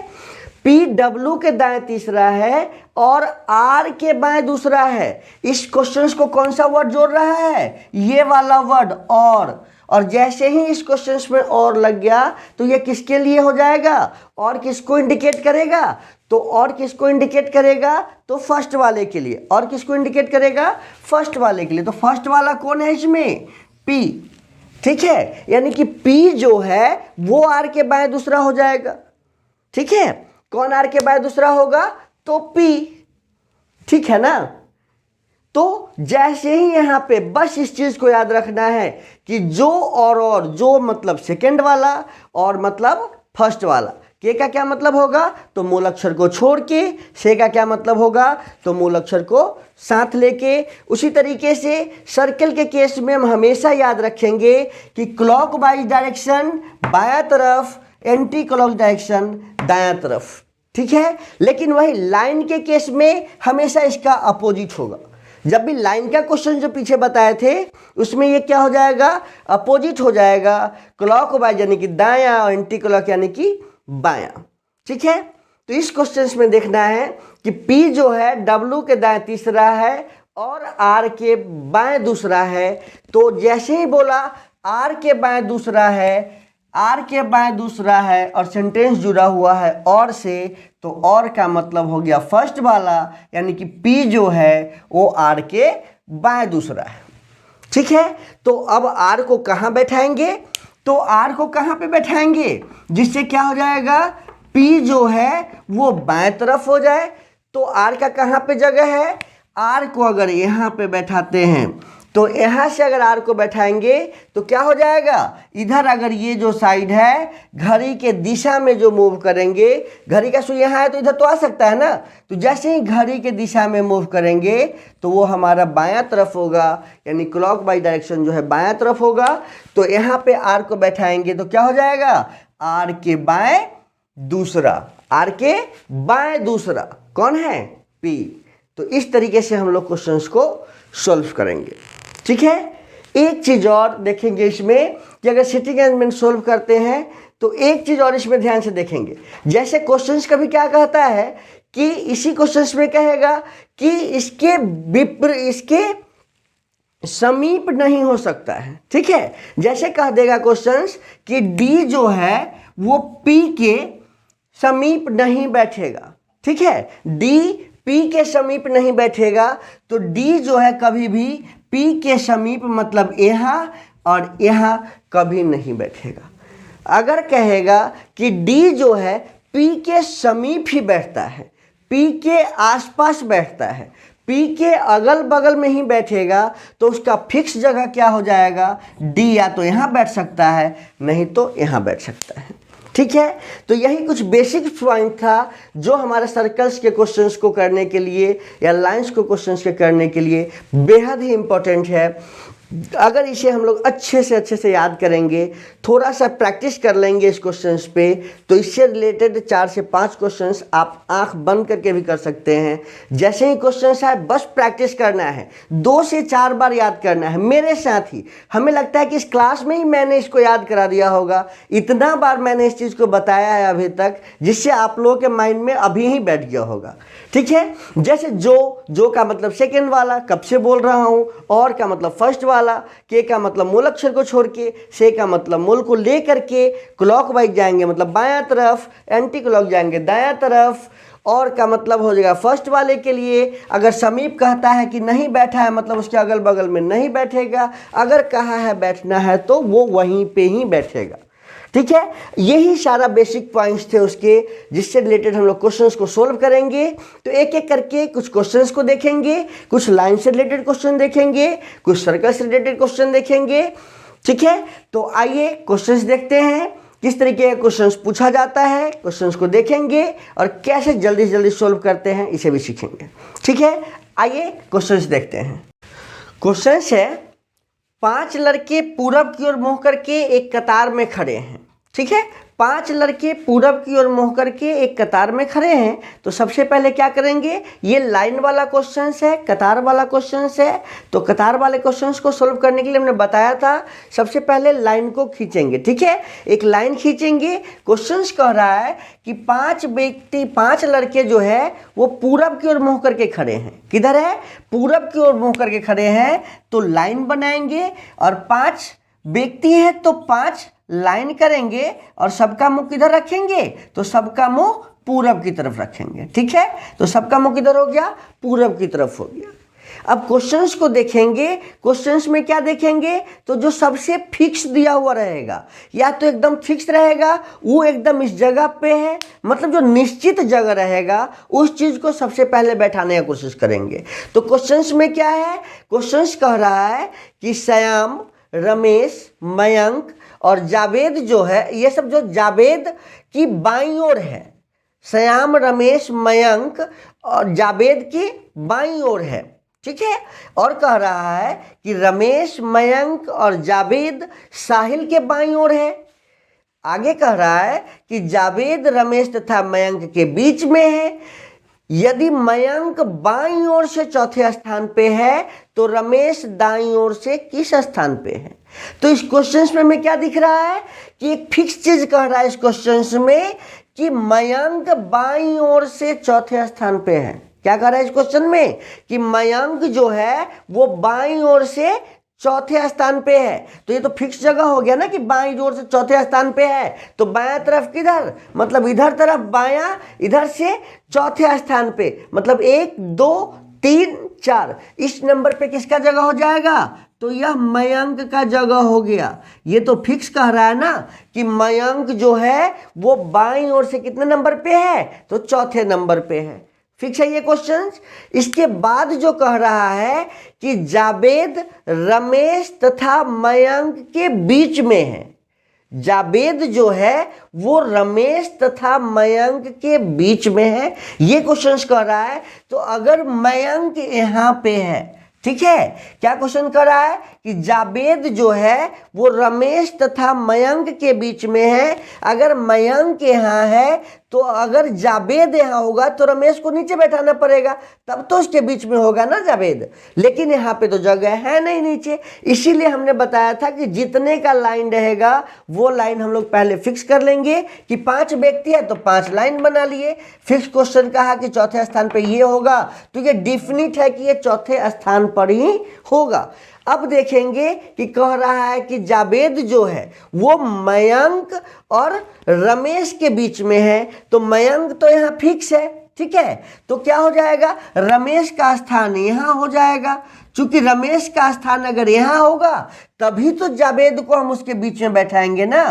पी डब्लू के दाएं तीसरा है और आर के बाएं दूसरा है। इस क्वेश्चंस को कौन सा वर्ड जोड़ रहा है, ये वाला वर्ड और जैसे ही इस क्वेश्चंस में और लग गया तो ये किसके लिए हो जाएगा, और किसको इंडिकेट करेगा, तो और किसको इंडिकेट करेगा, तो फर्स्ट वाले के लिए। और किसको इंडिकेट करेगा, फर्स्ट वाले के लिए। तो फर्स्ट वाला कौन है इसमें, पी। ठीक है, यानी कि पी जो है वो आर के बाएं दूसरा हो जाएगा। ठीक है, कौन आर के बाएं दूसरा होगा, तो पी। ठीक है ना, तो जैसे ही यहां पे बस इस चीज को याद रखना है कि जो और जो मतलब सेकंड वाला और मतलब फर्स्ट वाला, के का क्या मतलब होगा, तो मूल अक्षर को छोड़ के, से का क्या मतलब होगा, तो मूल अक्षर को साथ लेके। उसी तरीके से सर्कल के केस में हम हमेशा याद रखेंगे कि क्लॉकवाइज डायरेक्शन बायां तरफ, एंटी क्लॉक डायरेक्शन दायां तरफ। ठीक है, लेकिन वही लाइन के केस में हमेशा इसका अपोजिट होगा। जब भी लाइन का क्वेश्चन जो पीछे बताए थे उसमें ये क्या हो जाएगा, अपोजिट हो जाएगा, क्लॉकवाइज यानी कि दायां और एंटी क्लॉक यानी कि बायां। ठीक है, तो इस क्वेश्चन में देखना है कि P जो है W के दाएं तीसरा है और R के बाएं दूसरा है। तो जैसे ही बोला R के बाएं दूसरा है, R के बाएं दूसरा है और सेंटेंस जुड़ा हुआ है और से, तो और का मतलब हो गया फर्स्ट वाला, यानी कि P जो है वो R के बाएं दूसरा है। ठीक है, तो अब R को कहाँ बैठाएंगे, तो R को कहाँ पे बैठाएंगे, जिससे क्या हो जाएगा, P जो है वो बाएं तरफ हो जाए। तो R का कहाँ पे जगह है, R को अगर यहाँ पे बैठाते हैं तो यहाँ से अगर R को बैठाएंगे तो क्या हो जाएगा, इधर अगर ये जो साइड है घड़ी के दिशा में जो मूव करेंगे, घड़ी का सुई यहाँ है तो इधर तो आ सकता है ना, तो जैसे ही घड़ी के दिशा में मूव करेंगे तो वो हमारा बायां तरफ होगा, यानी क्लॉक वाइज डायरेक्शन जो है बायां तरफ होगा। तो यहाँ पे R को बैठाएंगे तो क्या हो जाएगा, R के बाएं दूसरा, R के बाएं दूसरा कौन है, P। तो इस तरीके से हम लोग क्वेश्चंस को सॉल्व करेंगे। ठीक है, एक चीज और देखेंगे इसमें कि अगर सिटिंग अरेंजमेंट सोल्व करते हैं तो एक चीज और इसमें ध्यान से देखेंगे। जैसे क्वेश्चंस कभी क्या कहता है कि इसी क्वेश्चंस में कहेगा कि इसके समीप नहीं हो सकता है। ठीक है, जैसे कह देगा क्वेश्चंस कि D जो है वो P के समीप नहीं बैठेगा। ठीक है, D P के समीप नहीं बैठेगा, तो D जो है कभी भी P के समीप मतलब यहाँ और यहाँ कभी नहीं बैठेगा। अगर कहेगा कि D जो है P के समीप ही बैठता है, P के आसपास बैठता है, P के अगल बगल में ही बैठेगा, तो उसका फिक्स जगह क्या हो जाएगा, D या तो यहाँ बैठ सकता है नहीं तो यहाँ बैठ सकता है। ठीक है, तो यही कुछ बेसिक पॉइंट था जो हमारे सर्कल्स के क्वेश्चंस को करने के लिए या लाइंस को क्वेश्चंस के करने के लिए बेहद ही इम्पोर्टेंट है। अगर इसे हम लोग अच्छे से याद करेंगे, थोड़ा सा प्रैक्टिस कर लेंगे इस क्वेश्चंस पे, तो इससे रिलेटेड 4 से 5 क्वेश्चंस आप आंख बंद करके भी कर सकते हैं। जैसे ही क्वेश्चंस है बस प्रैक्टिस करना है, 2 से 4 बार याद करना है मेरे साथ ही। हमें लगता है कि इस क्लास में ही मैंने इसको याद करा दिया होगा, इतना बार मैंने इस चीज़ को बताया है अभी तक, जिससे आप लोगों के माइंड में अभी ही बैठ गया होगा। ठीक है, जैसे जो का मतलब सेकेंड वाला कब से बोल रहा हूँ, और का मतलब फर्स्ट वाला, वाला, के का मतलब मूल अक्षर को छोड़ के, से का मतलब मूल को ले करके क्लॉकवाइज जाएंगे मतलब बायां तरफ, एंटी क्लॉक जाएंगे दायां तरफ। और का मतलब हो जाएगा फर्स्ट वाले के लिए, अगर समीप कहता है कि नहीं बैठा है मतलब उसके अगल बगल में नहीं बैठेगा, अगर कहा है बैठना है तो वो वहीं पे ही बैठेगा। ठीक है, यही सारा बेसिक पॉइंट्स थे उसके, जिससे रिलेटेड हम लोग क्वेश्चंस को सोल्व करेंगे। तो एक एक करके कुछ क्वेश्चंस को देखेंगे, कुछ लाइन से रिलेटेड क्वेश्चन देखेंगे, कुछ सर्कल से रिलेटेड क्वेश्चन देखेंगे। ठीक है, तो आइए क्वेश्चंस देखते हैं, किस तरीके का क्वेश्चंस पूछा जाता है, क्वेश्चंस को देखेंगे और कैसे जल्दी से जल्दी सोल्व करते हैं इसे भी सीखेंगे। ठीक है, आइए क्वेश्चंस देखते हैं। क्वेश्चंस है, 5 लड़के पूरब की ओर मुंह करके एक कतार में खड़े हैं। ठीक है, 5 लड़के पूरब की ओर मुंह करके एक कतार में खड़े हैं। तो सबसे पहले क्या करेंगे, ये लाइन वाला क्वेश्चन है, कतार वाला क्वेश्चन है। तो कतार वाले क्वेश्चन को सोल्व करने के लिए हमने बताया था, सबसे पहले लाइन को खींचेंगे। ठीक है, एक लाइन खींचेंगे। क्वेश्चन कह रहा है कि 5 लड़के जो है वो पूरब की ओर मुंह करके खड़े हैं। किधर है, पूरब की ओर मुंह करके खड़े हैं। तो लाइन बनाएंगे और 5 व्यक्ति हैं तो 5 लाइन करेंगे और सबका मुंह किधर रखेंगे, तो सबका मुंह पूरब की तरफ रखेंगे। ठीक है, तो सबका मुंह किधर हो गया, पूरब की तरफ हो गया। अब क्वेश्चंस को देखेंगे, क्वेश्चंस में क्या देखेंगे, तो जो सबसे फिक्स दिया हुआ रहेगा या तो एकदम फिक्स रहेगा, वो एकदम इस जगह पे है, मतलब जो निश्चित जगह रहेगा उस चीज को सबसे पहले बैठाने की कोशिश करेंगे। तो क्वेश्चंस में क्या है, क्वेश्चंस कह रहा है कि श्याम, रमेश, मयंक और जावेद जो है, ये सब जो जावेद की बाईं ओर है, श्याम, रमेश, मयंक और जावेद की बाईं ओर है। ठीक है, और कह रहा है कि रमेश, मयंक और जावेद साहिल के बाईं ओर है। आगे कह रहा है कि जावेद, रमेश तथा मयंक के बीच में है। यदि मयंक बाईं ओर से चौथे स्थान पे है तो रमेश दाईं ओर से किस स्थान पे है। तो इस क्वेश्चन में हमें क्या दिख रहा है कि एक फिक्स चीज कह रहा है इस क्वेश्चन में कि मयंक बाईं ओर से चौथे स्थान पे है। क्या कह रहा है इस क्वेश्चन में कि मयंक जो है वो बाईं ओर से चौथे स्थान पे है। तो ये तो फिक्स जगह हो गया ना कि बाईं ओर से चौथे स्थान पे है। तो बायां तरफ किधर, मतलब इधर तरफ बायां, इधर से चौथे स्थान पे, मतलब 1 2 3 4 इस नंबर पे किसका जगह हो जाएगा, तो यह मयंक का जगह हो गया। ये तो फिक्स कह रहा है ना कि मयंक जो है वो बाईं ओर से कितने नंबर पे है, तो चौथे नंबर पे है। फिक्स है ये क्वेश्चन। इसके बाद जो कह रहा है कि जावेद रमेश तथा मयंक के बीच में है। जावेद जो है वो रमेश तथा मयंक के बीच में है, ये क्वेश्चन कह रहा है। तो अगर मयंक यहां पे है, ठीक है, क्या क्वेश्चन कर रहा है कि जावेद जो है वो रमेश तथा मयंक के बीच में है। अगर मयंक यहाँ है तो अगर जावेद यहाँ होगा तो रमेश को नीचे बैठाना पड़ेगा, तब तो उसके बीच में होगा ना जावेद। लेकिन यहाँ पे तो जगह है नहीं नीचे, इसीलिए हमने बताया था कि जितने का लाइन रहेगा वो लाइन हम लोग पहले फिक्स कर लेंगे कि 5 व्यक्ति है तो 5 लाइन बना लिए। फिक्स क्वेश्चन कहा कि चौथे स्थान पे ये होगा, तो ये डिफिनिट है कि ये चौथे स्थान पर ही होगा। अब देखेंगे कि कह रहा है कि जावेद जो है वो मयंक और रमेश के बीच में है। तो मयंक तो यहाँ फिक्स है, ठीक है, तो क्या हो जाएगा, रमेश का स्थान यहाँ हो जाएगा। क्योंकि रमेश का स्थान अगर यहाँ होगा तभी तो जावेद को हम उसके बीच में बैठाएंगे ना।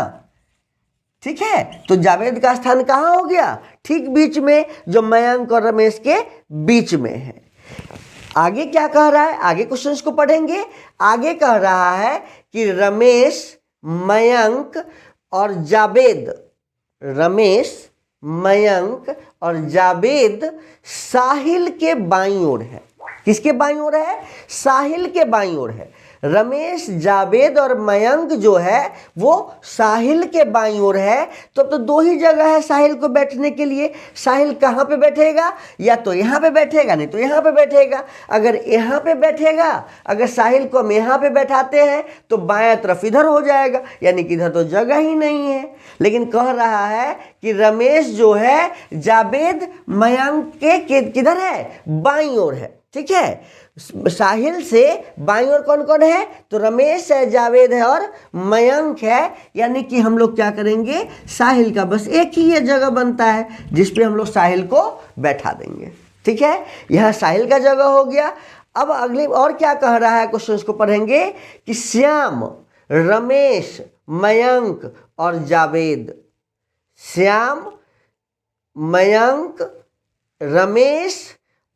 ठीक है, तो जावेद का स्थान कहाँ हो गया, ठीक बीच में, जो मयंक और रमेश के बीच में है। आगे क्या कह रहा है, आगे क्वेश्चंस को पढ़ेंगे। आगे कह रहा है कि रमेश, मयंक और जावेद, रमेश, मयंक और जावेद साहिल के बाईं ओर है। किसके बाईं ओर है, साहिल के बाईं ओर है। रमेश, जावेद और मयंक जो है वो साहिल के बाईं ओर है। तो अब तो 2 ही जगह है साहिल को बैठने के लिए। साहिल कहाँ पे बैठेगा, या तो यहाँ पे बैठेगा, नहीं तो यहाँ पे बैठेगा। अगर यहाँ पे बैठेगा, अगर साहिल को हम यहाँ पे बैठाते हैं तो बायां तरफ इधर हो जाएगा, यानी कि इधर तो जगह ही नहीं है। लेकिन कह रहा है कि रमेश जो है जावेद, मयंक के किधर है, बाईं ओर है। ठीक है। साहिल से बाईं ओर कौन कौन है, तो रमेश है, जावेद है और मयंक है। यानी कि हम लोग क्या करेंगे, साहिल का बस एक ही ये जगह बनता है जिसपे हम लोग साहिल को बैठा देंगे। ठीक है, यह साहिल का जगह हो गया। अब अगले और क्या कह रहा है, क्वेश्चन को पढ़ेंगे कि श्याम, रमेश, मयंक और जावेद, श्याम, मयंक, रमेश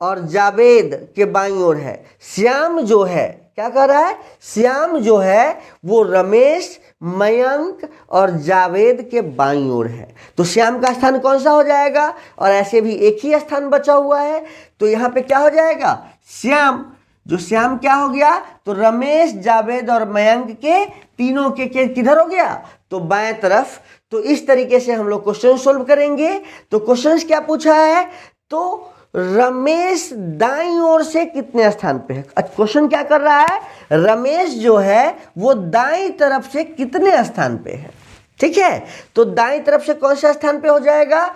और जावेद के बाईं ओर है। श्याम जो है, क्या कर रहा है, श्याम जो है वो रमेश, मयंक और जावेद के बाईं ओर है। तो श्याम का स्थान कौन सा हो जाएगा, और ऐसे भी एक ही स्थान बचा हुआ है, तो यहाँ पे क्या हो जाएगा, श्याम। जो श्याम क्या हो गया, तो रमेश, जावेद और मयंक के तीनों के किधर हो गया, तो बाएं तरफ। तो इस तरीके से हम लोग क्वेश्चन सोल्व करेंगे। तो क्वेश्चन क्या पूछा है, तो रमेश दाईं ओर से कितने स्थान पे है। क्वेश्चन क्या कर रहा है, रमेश जो है वो दाईं तरफ से कितने स्थान पे है। ठीक है, तो दाईं तरफ से कौन सा स्थान पे हो जाएगा,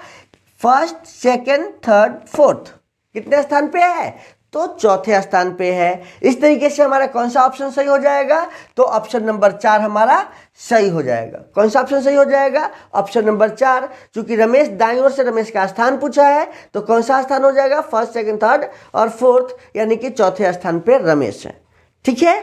फर्स्ट, सेकंड, थर्ड, फोर्थ, कितने स्थान पे है, तो चौथे स्थान पे है। इस तरीके से हमारा कौन सा ऑप्शन सही हो जाएगा, तो ऑप्शन नंबर 4 हमारा सही हो जाएगा। कौन सा ऑप्शन सही हो जाएगा, ऑप्शन नंबर 4। चूंकि रमेश दाईं ओर से रमेश का स्थान पूछा है, तो कौन सा स्थान हो जाएगा, फर्स्ट, सेकंड, थर्ड और फोर्थ, यानी कि चौथे स्थान पे रमेश है। ठीक है,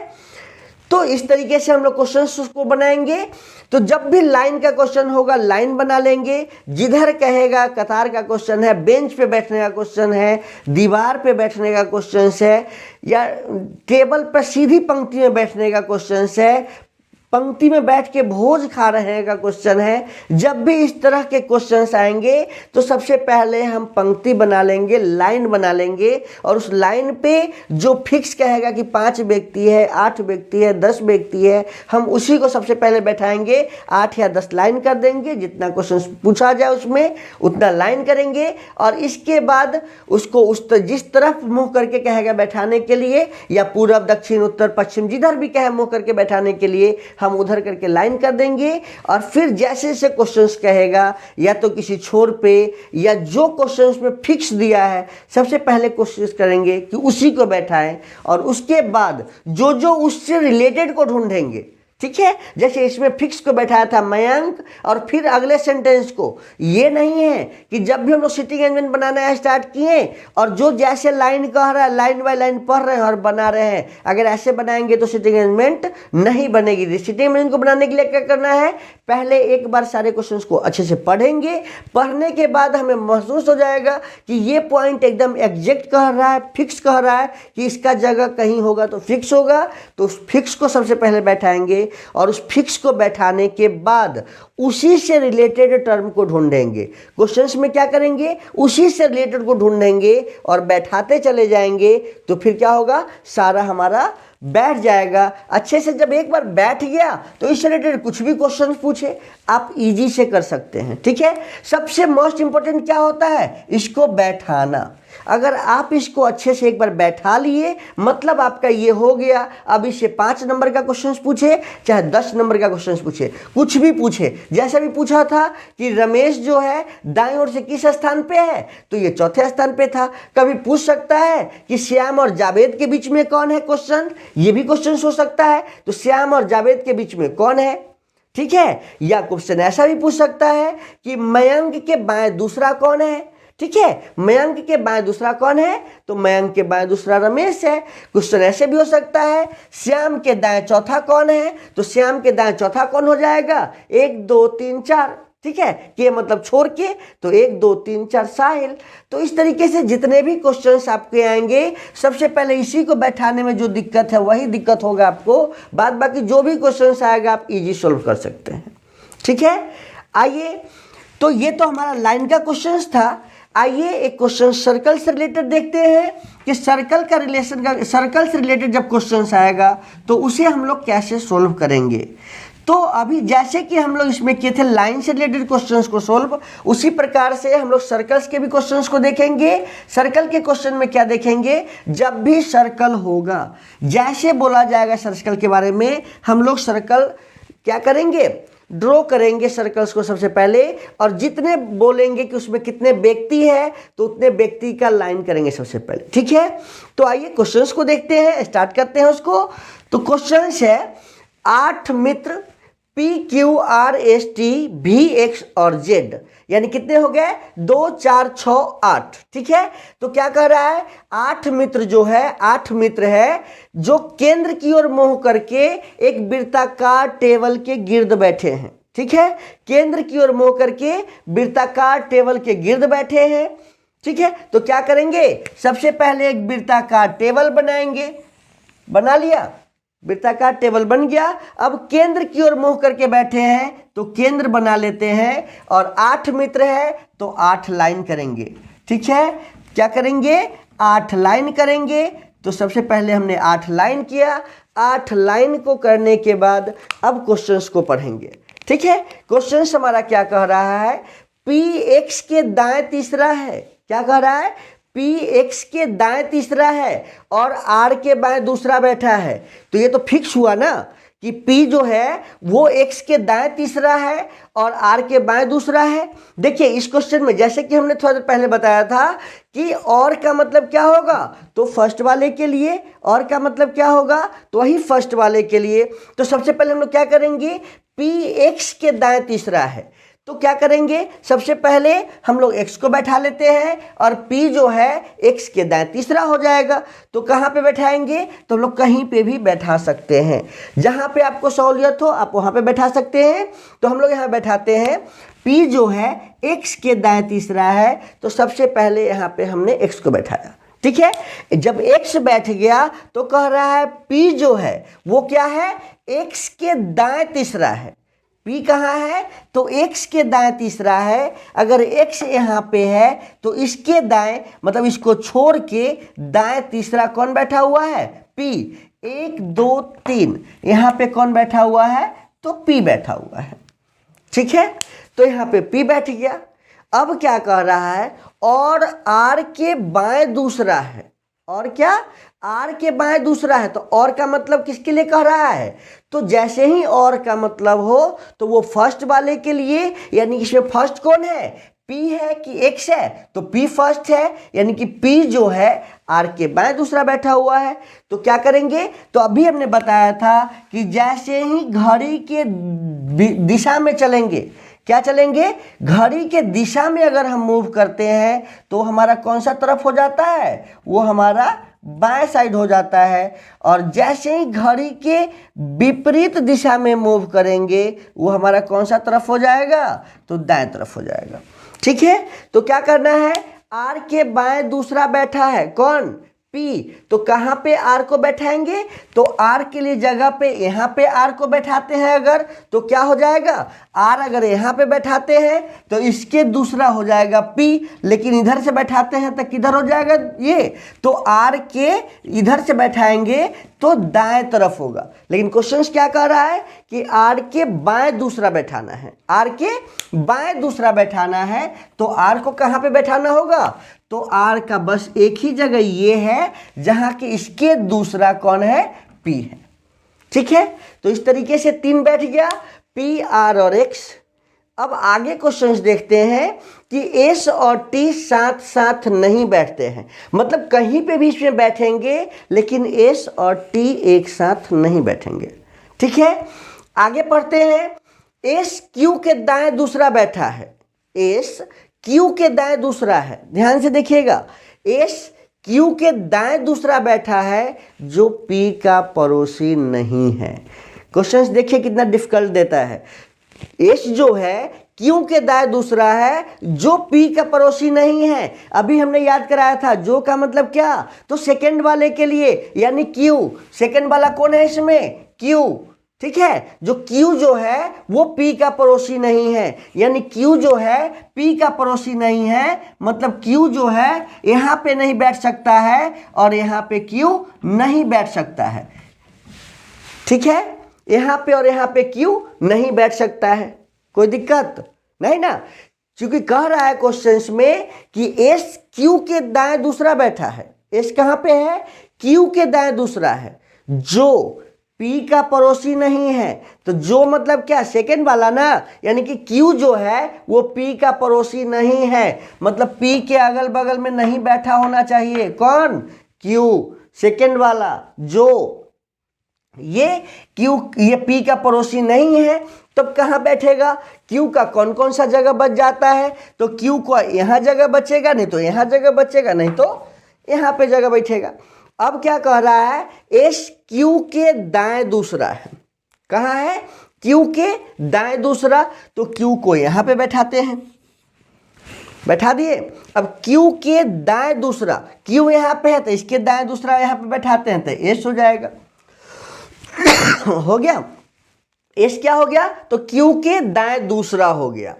तो इस तरीके से हम लोग क्वेश्चन को बनाएंगे। तो जब भी लाइन का क्वेश्चन होगा लाइन बना लेंगे, जिधर कहेगा कतार का क्वेश्चन है, बेंच पे बैठने का क्वेश्चन है, दीवार पे बैठने का क्वेश्चन है, या टेबल पर सीधी पंक्ति में बैठने का क्वेश्चन है, पंक्ति में बैठ के भोज खा रहे का क्वेश्चन है। जब भी इस तरह के क्वेश्चंस आएंगे तो सबसे पहले हम पंक्ति बना लेंगे, लाइन बना लेंगे, और उस लाइन पे जो फिक्स कहेगा कि 5 व्यक्ति है, 8 व्यक्ति है, 10 व्यक्ति है, हम उसी को सबसे पहले बैठाएंगे। 8 या 10 लाइन कर देंगे, जितना क्वेश्चन पूछा जाए उसमें उतना लाइन करेंगे, और इसके बाद उसको जिस तरफ मुँह करके कहेगा बैठाने के लिए, या पूरब, दक्षिण, उत्तर, पश्चिम, जिधर भी कहे मुँह करके बैठाने के लिए, हम उधर करके लाइन कर देंगे। और फिर जैसे जैसे क्वेश्चंस कहेगा, या तो किसी छोर पे, या जो क्वेश्चंस में फिक्स दिया है, सबसे पहले कोशिश करेंगे कि उसी को बैठाएं, और उसके बाद जो जो उससे रिलेटेड को ढूंढेंगे। ठीक है, जैसे इसमें फिक्स को बैठाया था मयंक, और फिर अगले सेंटेंस को। ये नहीं है कि जब भी हम लोग सिटिंग अरेंजमेंट बनाना स्टार्ट किए और जो जैसे लाइन कह रहा है लाइन बाय लाइन पढ़ रहे हैं और बना रहे हैं, अगर ऐसे बनाएंगे तो सिटिंग अरेंजमेंट नहीं बनेगी। सिटिंग अरेंजमेंट को बनाने के लिए क्या करना है, पहले एक बार सारे क्वेश्चंस को अच्छे से पढ़ेंगे। पढ़ने के बाद हमें महसूस हो जाएगा कि ये पॉइंट एकदम एग्जैक्ट कह रहा है, फिक्स कह रहा है कि इसका जगह कहीं होगा तो फिक्स होगा, तो उस फिक्स को सबसे पहले बैठाएंगे, और उस फिक्स को बैठाने के बाद उसी से रिलेटेड टर्म को ढूंढेंगे। क्वेश्चंस में क्या करेंगे, उसी से रिलेटेड को ढूंढेंगे और बैठाते चले जाएंगे। तो फिर क्या होगा, सारा हमारा बैठ जाएगा अच्छे से। जब एक बार बैठ गया तो इससे रिलेटेड कुछ भी क्वेश्चन पूछे आप इजी से कर सकते हैं। ठीक है, सबसे मोस्ट इंपॉर्टेंट क्या होता है, इसको बैठाना। अगर आप इसको अच्छे से एक बार बैठा लिए, मतलब आपका ये हो गया। अब इससे 5 नंबर का क्वेश्चन पूछे, चाहे 10 नंबर का क्वेश्चन पूछे, कुछ भी पूछे, जैसा भी पूछा था कि रमेश जो है दाईं ओर से किस स्थान पे है, तो ये चौथे स्थान पे था। कभी पूछ सकता है कि श्याम और जावेद के बीच में कौन है क्वेश्चन, ये भी क्वेश्चन हो सकता है। तो श्याम और जावेद के बीच में कौन है, ठीक है। या क्वेश्चन ऐसा भी पूछ सकता है कि मयंक के बाएं दूसरा कौन है, ठीक है। मयंक के बाएं दूसरा कौन है, तो मयंक के बाएं दूसरा रमेश है। क्वेश्चन ऐसे भी हो सकता है, श्याम के दाएं चौथा कौन है, तो श्याम के दाएं चौथा कौन हो जाएगा, 1 2 3 4, ठीक है। के मतलब छोड़ के, तो 1 2 3 4 साहिल। तो इस तरीके से जितने भी क्वेश्चंस आपके आएंगे, सबसे पहले इसी को बैठाने में जो दिक्कत है वही दिक्कत होगा आपको, बाद बाकी जो भी क्वेश्चंस आएगा आप इजी सोल्व कर सकते हैं। ठीक है, आइए, तो ये तो हमारा लाइन का क्वेश्चन था। आइए एक क्वेश्चन सर्कल से रिलेटेड देखते हैं कि सर्कल का रिलेशन का, सर्कल से रिलेटेड जब क्वेश्चन आएगा तो उसे हम लोग कैसे सोल्व करेंगे। तो अभी जैसे कि हम लोग इसमें किए थे लाइन से रिलेटेड क्वेश्चंस को सोल्व, उसी प्रकार से हम लोग सर्कल्स के भी क्वेश्चंस को देखेंगे। सर्कल के क्वेश्चन में क्या देखेंगे, जब भी सर्कल होगा, जैसे बोला जाएगा सर्कल के बारे में, हम लोग सर्कल क्या करेंगे, ड्रॉ करेंगे सर्कल्स को सबसे पहले, और जितने बोलेंगे कि उसमें कितने व्यक्ति है तो उतने व्यक्ति का लाइन करेंगे सबसे पहले। ठीक है, तो आइए क्वेश्चंस को देखते हैं, स्टार्ट करते हैं उसको। तो क्वेश्चंस है 8 मित्र P Q R S T V X और Z, यानी कितने हो गए 2 4 6 8। ठीक है, तो क्या कह रहा है 8 मित्र जो है 8 मित्र है जो केंद्र की ओर मुंह करके एक वृत्ताकार टेबल के गिर्द बैठे हैं। ठीक है, केंद्र की ओर मुंह करके वृत्ताकार टेबल के गिर्द बैठे हैं। ठीक है, तो क्या करेंगे सबसे पहले एक वृत्ताकार टेबल बनाएंगे, बना लिया, वृत्ताकार टेबल बन गया। अब केंद्र की ओर मुंह करके बैठे हैं तो केंद्र बना लेते हैं, और 8 मित्र है तो 8 लाइन करेंगे। ठीक है, क्या करेंगे 8 लाइन करेंगे। तो सबसे पहले हमने 8 लाइन किया, 8 लाइन को करने के बाद अब क्वेश्चंस को पढ़ेंगे। ठीक है, क्वेश्चंस हमारा क्या कह रहा है, पी एक्स के दाएं तीसरा है, क्या कह रहा है पी एक्स के दाएं तीसरा है और आर के बाएं दूसरा बैठा है। तो ये तो फिक्स हुआ ना कि P जो है वो x के दाएं तीसरा है और R के बाएं दूसरा है। देखिए इस क्वेश्चन में जैसे कि हमने थोड़ा देर पहले बताया था कि और का मतलब क्या होगा, तो फर्स्ट वाले के लिए, और का मतलब क्या होगा तो वही फर्स्ट वाले के लिए। तो सबसे पहले हम लोग क्या करेंगे, P x के दाएं तीसरा है तो क्या करेंगे, सबसे पहले हम लोग x को बैठा लेते हैं और P जो है x के दाएं तीसरा हो जाएगा। तो कहाँ पे बैठाएंगे, तो हम लोग कहीं पे भी बैठा सकते हैं, जहाँ पे आपको सहूलियत हो आप वहाँ पे बैठा सकते हैं। तो हम लोग यहाँ बैठाते हैं, P जो है x के दाएं तीसरा है तो सबसे पहले यहाँ पे हमने x को बैठाया। ठीक है, जब x बैठ गया तो कह रहा है P जो है वो क्या है, x के दाएं तीसरा है। P कहाँ है, तो x के दाएं तीसरा है। अगर x यहाँ पे है तो इसके दाएं मतलब इसको छोड़ के दाएं तीसरा कौन बैठा हुआ है, P। 1 2 3 यहाँ पे कौन बैठा हुआ है, तो P बैठा हुआ है। ठीक है, तो यहाँ पे P बैठ गया। अब क्या कह रहा है, और R के बाएं दूसरा है, और क्या R के बाएं दूसरा है। तो और का मतलब किसके लिए कह रहा है, तो जैसे ही और का मतलब हो तो वो फर्स्ट वाले के लिए, यानी इसमें फर्स्ट कौन है, P है कि x है, तो P फर्स्ट है, यानी कि P जो है R के बाएं दूसरा बैठा हुआ है। तो क्या करेंगे, तो अभी हमने बताया था कि जैसे ही घड़ी के दिशा में चलेंगे, क्या चलेंगे, घड़ी के दिशा में अगर हम मूव करते हैं तो हमारा कौन सा तरफ हो जाता है, वो हमारा बाएं साइड हो जाता है। और जैसे ही घड़ी के विपरीत दिशा में मूव करेंगे वो हमारा कौन सा तरफ हो जाएगा, तो दाएं तरफ हो जाएगा। ठीक है, तो क्या करना है, R के बाएं दूसरा बैठा है कौन, P। तो कहाँ पे R को बैठाएंगे, तो R के लिए जगह पे यहाँ पे R को बैठाते हैं अगर, तो क्या हो जाएगा, R अगर यहाँ पे बैठाते हैं तो इसके दूसरा हो जाएगा P, लेकिन इधर से बैठाते हैं तो किधर हो जाएगा ये, तो R के इधर से बैठाएंगे तो दाएं तरफ होगा। लेकिन क्वेश्चन क्या कह रहा है कि R के बाएं दूसरा बैठाना है, R के बाएं दूसरा बैठाना है। तो R को कहाँ पे बैठाना होगा, तो R का बस एक ही जगह ये है जहां कि इसके दूसरा कौन है, P है। ठीक है, तो इस तरीके से 3 बैठ गया, P R और X। अब आगे क्वेश्चंस देखते हैं कि S और T साथ साथ नहीं बैठते हैं, मतलब कहीं पे भी इसमें बैठेंगे लेकिन S और T एक साथ नहीं बैठेंगे। ठीक है, आगे पढ़ते हैं, S Q के दाएं दूसरा बैठा है, S Q के दाएं दूसरा है, ध्यान से देखिएगा, S Q के दाएं दूसरा बैठा है जो P का पड़ोसी नहीं है। क्वेश्चंस देखिए कितना डिफिकल्ट देता है। S जो है Q के दाएं दूसरा है जो P का पड़ोसी नहीं है। अभी हमने याद कराया था, जो का मतलब क्या, तो सेकंड वाले के लिए, यानी Q, सेकंड वाला कौन है इसमें, Q। ठीक है, जो Q जो है वो P का पड़ोसी नहीं है, यानी Q जो है P का पड़ोसी नहीं है, मतलब Q जो है यहाँ पे नहीं बैठ सकता है और यहाँ पे Q नहीं बैठ सकता है। ठीक है, यहाँ पे और यहाँ पे Q नहीं बैठ सकता है, कोई दिक्कत नहीं ना, क्योंकि कह रहा है क्वेश्चंस में कि S Q के दाएं दूसरा बैठा है। S कहाँ पे है, Q के दाएं दूसरा है, जो P का पड़ोसी नहीं है। तो जो मतलब क्या, सेकेंड वाला ना, यानी कि Q जो है वो P का पड़ोसी नहीं है, मतलब P के अगल बगल में नहीं बैठा होना चाहिए। कौन? Q, सेकेंड वाला। जो ये P का पड़ोसी नहीं है, तब कहाँ बैठेगा? Q का कौन कौन सा जगह बच जाता है? तो Q को यहाँ जगह बचेगा, नहीं तो यहाँ जगह बचेगा, नहीं तो यहाँ पे जगह बैठेगा। अब क्या कह रहा है? S Q के दाएं दूसरा है। कहाँ है? Q के दाएं दूसरा। तो Q को यहाँ पे बैठाते हैं, बैठा दिए। अब Q के दाएं दूसरा, Q यहाँ पे है तो इसके दाएं दूसरा यहाँ पे बैठाते हैं, तो S हो जाएगा। हो गया। S क्या हो गया? तो Q के दाएं दूसरा हो गया।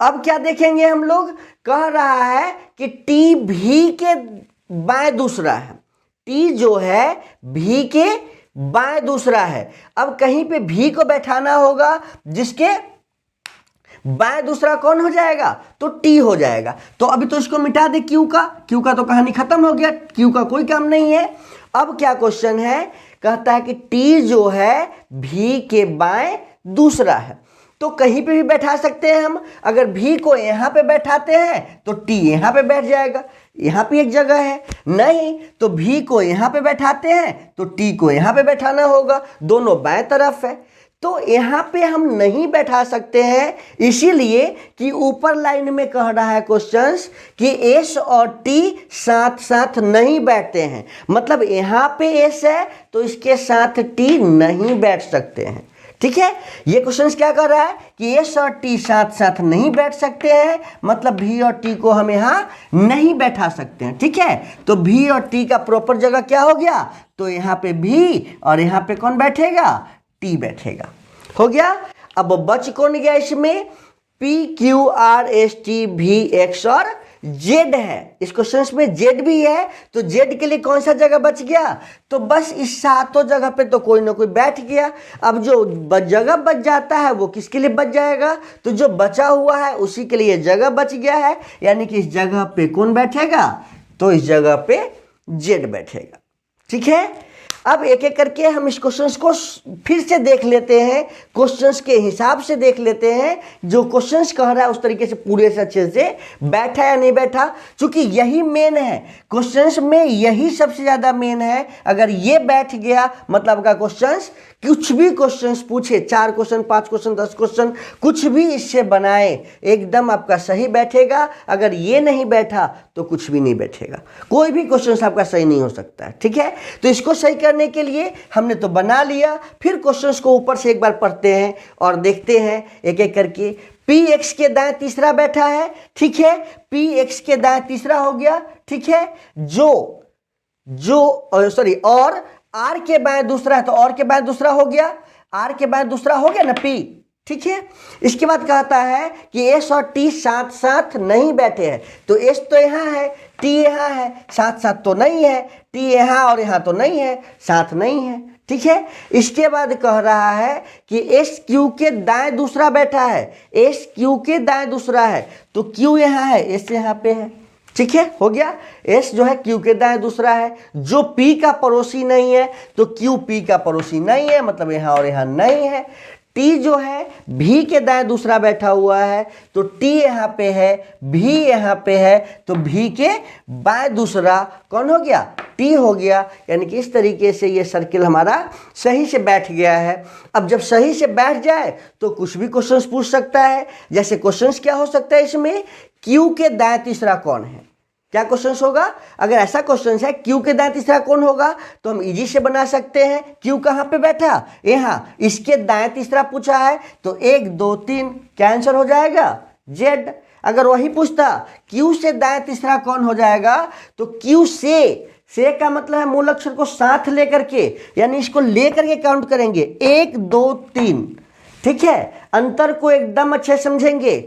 अब क्या देखेंगे हम लोग? कह रहा है कि T भी के बाएं दूसरा है। T जो है भी के बाएं दूसरा है। अब कहीं पे भी को बैठाना होगा, जिसके बाएं दूसरा कौन हो जाएगा? तो T हो जाएगा। तो अभी तो इसको मिटा दे Q का तो कहानी खत्म हो गया, Q का कोई काम नहीं है। अब क्या क्वेश्चन है? कहता है कि T जो है भी के बाएं दूसरा है। तो कहीं पे भी बैठा सकते हैं हम। अगर भी को यहाँ पे बैठाते हैं तो T यहाँ पे बैठ जाएगा, यहाँ पे एक जगह है। नहीं तो भी को यहाँ पे बैठाते हैं तो T को यहाँ पे बैठाना होगा, दोनों बाएं तरफ है। तो यहाँ पे हम नहीं बैठा सकते हैं, इसीलिए कि ऊपर लाइन में कह रहा है क्वेश्चंस कि S और T साथ साथ नहीं बैठते हैं। मतलब यहाँ पे S है तो इसके साथ T नहीं बैठ सकते हैं। ठीक है, ये क्वेश्चंस क्या कर रहा है कि S और T साथ साथ नहीं बैठ सकते हैं, मतलब भी और T को हम यहाँ नहीं बैठा सकते हैं। ठीक है, तो भी और T का प्रॉपर जगह क्या हो गया? तो यहाँ पे भी और यहाँ पे कौन बैठेगा? T बैठेगा। हो गया। अब बच कौन गया इसमें? P Q R S T V X और Z है। इस क्वेश्चन में Z भी है, तो Z के लिए कौन सा जगह बच गया? तो बस इस सातों जगह पे तो कोई ना कोई बैठ गया। अब जो जगह बच जाता है वो किसके लिए बच जाएगा? तो जो बचा हुआ है उसी के लिए जगह बच गया है, यानी कि इस जगह पे कौन बैठेगा? तो इस जगह पे Z बैठेगा। ठीक है, अब एक एक करके हम इस क्वेश्चंस को फिर से देख लेते हैं, क्वेश्चंस के हिसाब से देख लेते हैं। जो क्वेश्चंस कह रहा है उस तरीके से पूरे से अच्छे से बैठा या नहीं बैठा, क्योंकि यही मेन है क्वेश्चंस में, यही सबसे ज़्यादा मेन है। अगर ये बैठ गया मतलब का क्वेश्चंस, कुछ भी क्वेश्चंस पूछे, 4 क्वेश्चन 5 क्वेश्चन 10 क्वेश्चन कुछ भी इससे बनाए, एकदम आपका सही बैठेगा। अगर ये नहीं बैठा तो कुछ भी नहीं बैठेगा, कोई भी क्वेश्चन आपका सही नहीं हो सकता है। ठीक है, तो इसको सही करने के लिए हमने तो बना लिया, फिर क्वेश्चंस को ऊपर से एक बार पढ़ते हैं और देखते हैं एक एक करके। Px के दाएं तीसरा बैठा है, ठीक है, Px के दाएं तीसरा हो गया। ठीक है, और R के बाएं दूसरा है, तो और के बाएं दूसरा हो गया, R के बाएं दूसरा हो गया ना P। ठीक है, इसके बाद कहता है कि S और T साथ साथ नहीं बैठे हैं। तो S तो यहाँ है, T यहाँ है, साथ साथ तो नहीं है। T यहाँ और यहाँ तो नहीं है, साथ नहीं है। ठीक है, इसके बाद कह रहा है कि S Q के दाएं दूसरा बैठा है, S Q के दाएं दूसरा है। तो Q यहाँ है, S यहाँ पे है। ठीक है, हो गया। S जो है Q के दाएं दूसरा है, जो P का पड़ोसी नहीं है, तो Q P का पड़ोसी नहीं है, मतलब यहाँ और यहाँ नहीं है। T जो है भी के दाएं दूसरा बैठा हुआ है, तो T यहाँ पे है, भी यहाँ पे है, तो भी के बाएं दूसरा कौन हो गया? T हो गया। यानी कि इस तरीके से ये सर्किल हमारा सही से बैठ गया है। अब जब सही से बैठ जाए तो कुछ भी क्वेश्चंस पूछ सकता है। जैसे क्वेश्चंस क्या हो सकता है इसमें? Q के दाएं तीसरा कौन है? क्या क्वेश्चन होगा? अगर ऐसा क्वेश्चन है Q के दाएं तीसरा कौन होगा, तो हम इजी से बना सकते हैं। Q कहाँ पे बैठा? यहाँ। इसके दाएं तीसरा पूछा है, तो 1 2 3 क्या आंसर हो जाएगा? Z। अगर वही पूछता Q से दाएं तीसरा कौन हो जाएगा, तो Q से का मतलब है मूल अक्षर को साथ लेकर के, यानी इसको लेकर के काउंट करेंगे 1 2 3। ठीक है, अंतर को एकदम अच्छे समझेंगे।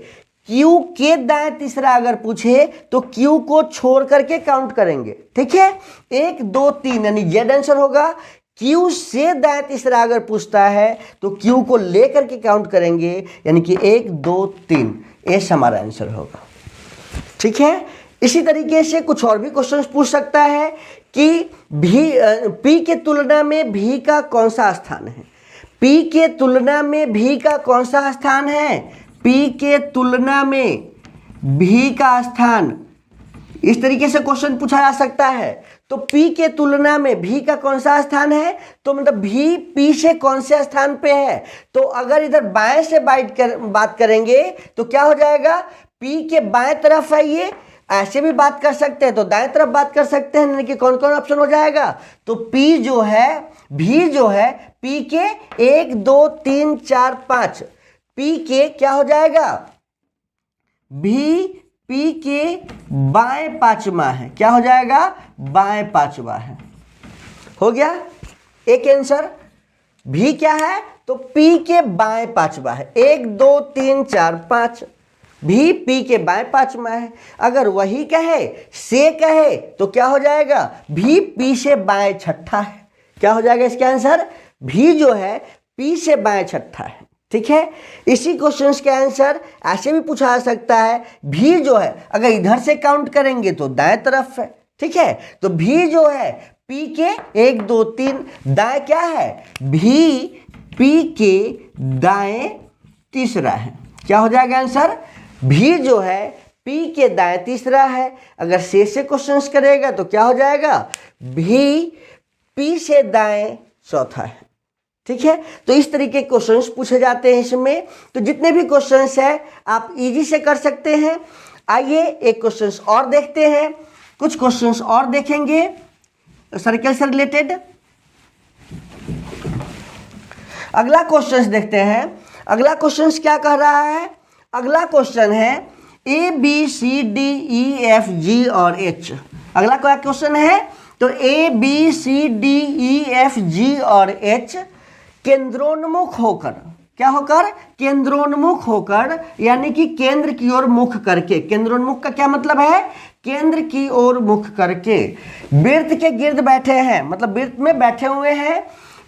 Q के दाएं तीसरा अगर पूछे तो Q को छोड़ करके काउंट करेंगे। ठीक है, 1 2 3 यानी Z आंसर होगा। Q से दाएं तीसरा अगर पूछता है तो Q को लेकर के काउंट करेंगे, यानी कि 1 2 3, S हमारा आंसर होगा। ठीक है, इसी तरीके से कुछ और भी क्वेश्चन पूछ सकता है कि पी के तुलना में भी का कौन सा स्थान है। पी के तुलना में भी का कौन सा स्थान है, पी के तुलना में भी का स्थान, इस तरीके से क्वेश्चन पूछा जा सकता है। तो P के तुलना में भी का कौन सा स्थान है, तो मतलब भी P से कौन से स्थान पे है। तो अगर इधर बाएं से बात करेंगे तो क्या हो जाएगा, P के बाएं तरफ है ये, ऐसे भी बात कर सकते हैं तो दाएं तरफ बात कर सकते हैं, यानी कि कौन कौन ऑप्शन हो जाएगा। तो P जो है, भी जो है P के 1 2 3 4 5, P के क्या हो जाएगा, भी P के बाएं पांचवा है, क्या हो जाएगा, बाएं पांचवा है। हो गया एक आंसर। भी क्या है, तो P के बाएं पांचवा है, 1 2 3 4 5, भी P के बाएं पांचवा है। अगर वही कहे, से कहे, तो क्या हो जाएगा, भी P से बाएं छठा है। क्या हो जाएगा इसका आंसर, भी जो है P से बाएं छठा है। ठीक है, इसी क्वेश्चन का आंसर ऐसे भी पूछा जा सकता है, भी जो है अगर इधर से काउंट करेंगे तो दाएं तरफ है। ठीक है, तो भी जो है P के 1 2 3 दाएं क्या है, भी P के दाएं तीसरा है। क्या हो जाएगा आंसर, भी जो है P के दाएं तीसरा है। अगर से क्वेश्चंस करेगा तो क्या हो जाएगा, भी P से दाएं चौथा है। ठीक है, तो इस तरीके के क्वेश्चंस पूछे जाते हैं इसमें। तो जितने भी क्वेश्चंस है आप इजी से कर सकते हैं। आइए एक क्वेश्चंस और देखते हैं, कुछ क्वेश्चंस और देखेंगे सर्कल से रिलेटेड। अगला क्वेश्चंस देखते हैं। अगला क्वेश्चंस क्या कह रहा है, अगला क्वेश्चन है A B C D E F G और एच। अगला क्या क्वेश्चन है, तो A B C D E F G और एच केंद्रोन्मुख होकर, क्या होकर, केंद्रोन्मुख होकर, यानी कि केंद्र की ओर मुख करके। केंद्रोन्मुख का क्या मतलब है, केंद्र की ओर मुख करके वृत्त के गिर्द बैठे हैं, मतलब वृत्त में बैठे हुए हैं।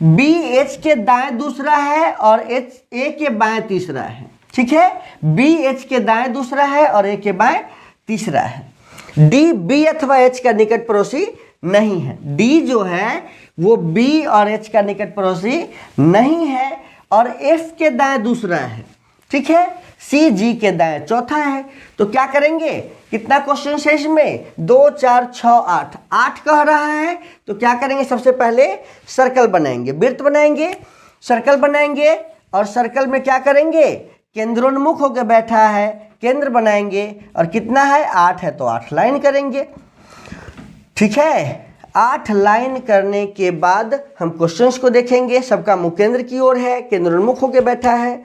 बी एच के दाएं दूसरा है और एच ए के बाएं तीसरा है। ठीक है, बी एच के दाएं दूसरा है और ए के बाएं तीसरा है। डी बी अथवा एच का निकट पड़ोसी नहीं है। डी जो है वो बी और एच का निकट पड़ोसी नहीं है और एफ के दाएं दूसरा है। ठीक है, सी जी के दाएं चौथा है। तो क्या करेंगे, कितना क्वेश्चन है इसमें, 2 4 6 8, 8 कह रहा है। तो क्या करेंगे, सबसे पहले सर्कल बनाएंगे, वृत्त बनाएंगे, सर्कल बनाएंगे और सर्कल में क्या करेंगे, केंद्रोन्मुख होकर बैठा है, केंद्र बनाएंगे और कितना है, 8 है तो 8 लाइन करेंगे। ठीक है, 8 लाइन करने के बाद हम क्वेश्चंस को देखेंगे। सबका मुख केंद्र की ओर है, केंद्रोन्मुख होकर बैठा है।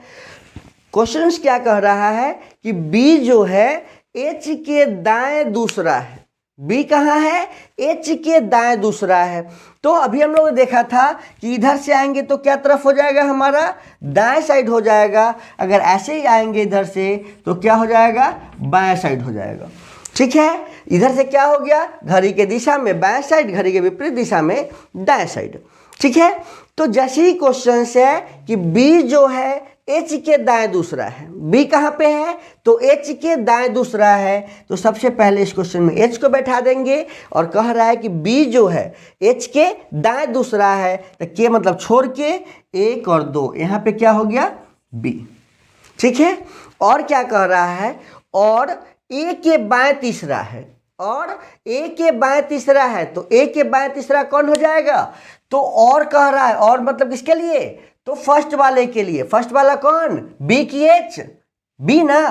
क्वेश्चंस क्या कह रहा है कि बी जो है एच के दाएं दूसरा है। बी कहाँ है, एच के दाएं दूसरा है। तो अभी हम लोग ने देखा था कि इधर से आएंगे तो क्या तरफ हो जाएगा, हमारा दाएं साइड हो जाएगा। अगर ऐसे ही आएंगे इधर से तो क्या हो जाएगा, बाएं साइड हो जाएगा। ठीक है, इधर से क्या हो गया, घड़ी के दिशा में बाएं साइड, घड़ी के विपरीत दिशा में दाएं साइड। ठीक है, तो जैसे ही क्वेश्चन है कि बी जो है एच के दाएं दूसरा है। बी कहाँ पे है, तो एच के दाएं दूसरा है। तो सबसे पहले इस क्वेश्चन में एच को बैठा देंगे और कह रहा है कि बी जो है एच के दाएं दूसरा है। तो के मतलब छोड़ के 1 और 2, यहाँ पे क्या हो गया, बी। ठीक है, और क्या कह रहा है, और ए के बाएं तीसरा है, और ए के बाएं तीसरा है। तो ए के बाएं तीसरा कौन हो जाएगा, तो और कह रहा है, और मतलब किसके लिए, तो फर्स्ट वाले के लिए। फर्स्ट वाला कौन, बी की एच, बी ना।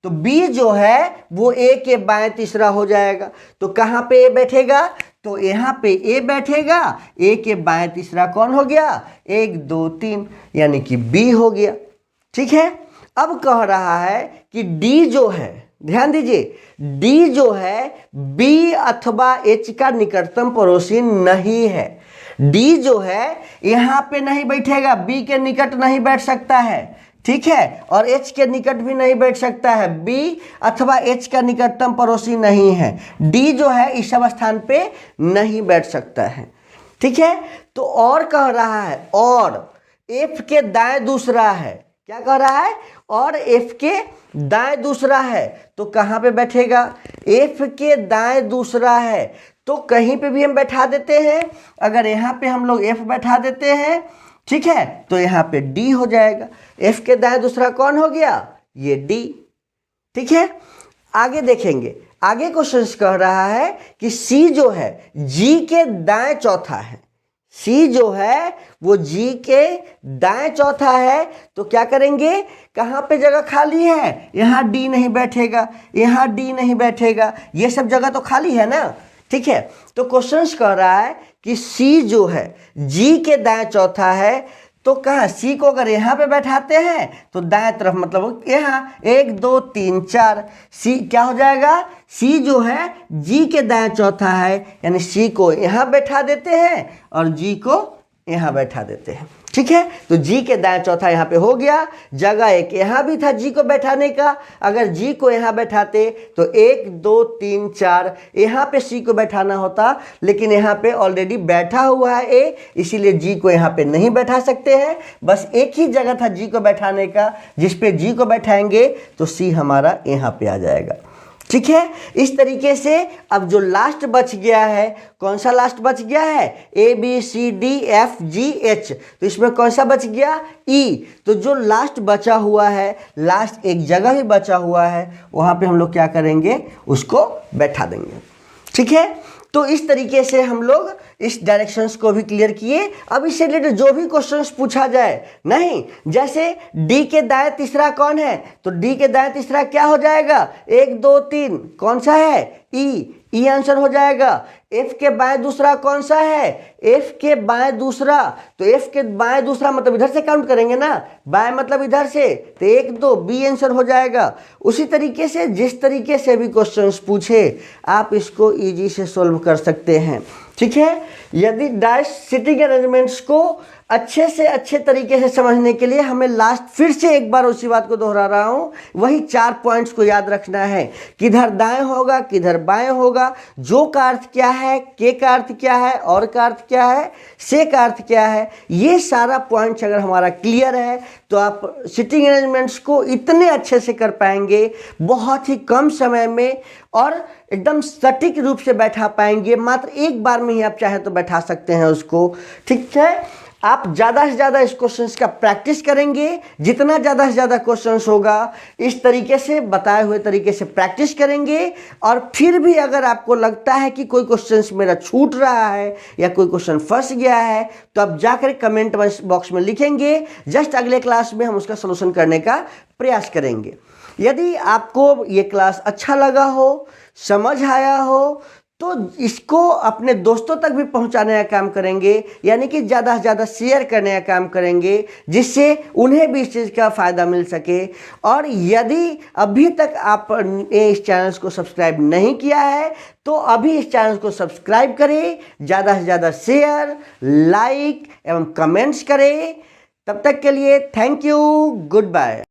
तो बी जो है वो ए के बाएं तीसरा हो जाएगा। तो कहाँ पे ए बैठेगा, तो यहाँ पे ए बैठेगा। ए के बाएं तीसरा कौन हो गया, 1 2 3, यानी कि बी हो गया। ठीक है, अब कह रहा है कि डी जो है, ध्यान दीजिए, डी जो है बी अथवा एच का निकटतम पड़ोसी नहीं है। डी जो है यहाँ पे नहीं बैठेगा, बी के निकट नहीं बैठ सकता है। ठीक है, और एच के निकट भी नहीं बैठ सकता है। बी अथवा एच का निकटतम पड़ोसी नहीं है। डी जो है इस सब स्थान पे नहीं बैठ सकता है। ठीक है, तो और कह रहा है, और एफ के दाएं दूसरा है। क्या कह रहा है, और F के दाएं दूसरा है तो कहाँ पे बैठेगा, F के दाएं दूसरा है तो कहीं पे भी हम बैठा देते हैं। अगर यहाँ पे हम लोग F बैठा देते हैं, ठीक है, तो यहाँ पे D हो जाएगा। F के दाएं दूसरा कौन हो गया, ये D, ठीक है। आगे देखेंगे, आगे क्वेश्चन कह रहा है कि C जो है G के दाएं चौथा है, C जो है वो G के दाएं चौथा है, तो क्या करेंगे, कहाँ पे जगह खाली है, यहाँ D नहीं बैठेगा, यहाँ D नहीं बैठेगा, ये सब जगह तो खाली है ना, ठीक है। तो क्वेश्चन कह रहा है कि C जो है G के दाएं चौथा है, तो कहाँ C को अगर यहाँ पे बैठाते हैं तो दाएं तरफ मतलब यहाँ 1 2 3 4, C क्या हो जाएगा, C जो है G के दाएं चौथा है, यानी C को यहाँ बैठा देते हैं और G को यहाँ बैठा देते हैं, ठीक है। तो G के दाएं चौथा यहाँ पे हो गया, जगह एक यहाँ भी था G को बैठाने का, अगर G को यहाँ बैठाते तो 1 2 3 4 यहाँ पे C को बैठाना होता, लेकिन यहाँ पे ऑलरेडी बैठा हुआ है A, इसीलिए G को यहाँ पे नहीं बैठा सकते हैं। बस एक ही जगह था G को बैठाने का, जिस पे G को बैठाएंगे तो C हमारा यहाँ पे आ जाएगा, ठीक है। इस तरीके से अब जो लास्ट बच गया है, कौन सा लास्ट बच गया है, ABCDFGH, तो इसमें कौन सा बच गया, E। तो जो लास्ट बचा हुआ है, लास्ट एक जगह ही बचा हुआ है, वहां पे हम लोग क्या करेंगे, उसको बैठा देंगे, ठीक है। तो इस तरीके से हम लोग इस डायरेक्शंस को भी क्लियर किए। अब इससे रिलेटेड जो भी क्वेश्चंस पूछा जाए, नहीं जैसे D के दाएं तीसरा कौन है, तो D के दाएं तीसरा क्या हो जाएगा, 1 2 3 कौन सा है, E आंसर हो जाएगा। F के बाएं दूसरा कौन सा है, F के बाएं दूसरा, तो F के बाएं दूसरा मतलब इधर से काउंट करेंगे ना, बाएं मतलब इधर से, तो 1 2 B आंसर हो जाएगा। उसी तरीके से जिस तरीके से भी क्वेश्चंस पूछे आप इसको इजी से सोल्व कर सकते हैं, ठीक है। यदि डाइस सिटिंग अरेंजमेंट्स को अच्छे से अच्छे तरीके से समझने के लिए हमें लास्ट फिर से एक बार उसी बात को दोहरा रहा हूं, वही 4 पॉइंट्स को याद रखना है, किधर दाएं होगा किधर बाएं होगा, जो का अर्थ क्या है, के का अर्थ क्या है, और का अर्थ क्या है, से का अर्थ क्या है, ये सारा पॉइंट्स अगर हमारा क्लियर है तो आप सिटिंग अरेंजमेंट्स को इतने अच्छे से कर पाएंगे, बहुत ही कम समय में और एकदम सटीक रूप से बैठा पाएंगे। मात्र एक बार में ही आप चाहे तो बैठा सकते हैं उसको, ठीक है। आप ज़्यादा से ज़्यादा इस क्वेश्चंस का प्रैक्टिस करेंगे, जितना ज़्यादा से ज़्यादा क्वेश्चंस होगा इस तरीके से बताए हुए तरीके से प्रैक्टिस करेंगे। और फिर भी अगर आपको लगता है कि कोई क्वेश्चंस मेरा छूट रहा है या कोई क्वेश्चन फंस गया है तो आप जाकर कमेंट बॉक्स में लिखेंगे, जस्ट अगले क्लास में हम उसका सलूशन करने का प्रयास करेंगे। यदि आपको ये क्लास अच्छा लगा हो, समझ आया हो, तो इसको अपने दोस्तों तक भी पहुंचाने का काम करेंगे, यानी कि ज़्यादा से ज़्यादा शेयर करने का काम करेंगे, जिससे उन्हें भी इस चीज़ का फ़ायदा मिल सके। और यदि अभी तक आपने इस चैनल को सब्सक्राइब नहीं किया है तो अभी इस चैनल को सब्सक्राइब करें, ज़्यादा से ज़्यादा शेयर, लाइक एवं कमेंट्स करें। तब तक के लिए थैंक यू, गुड बाय।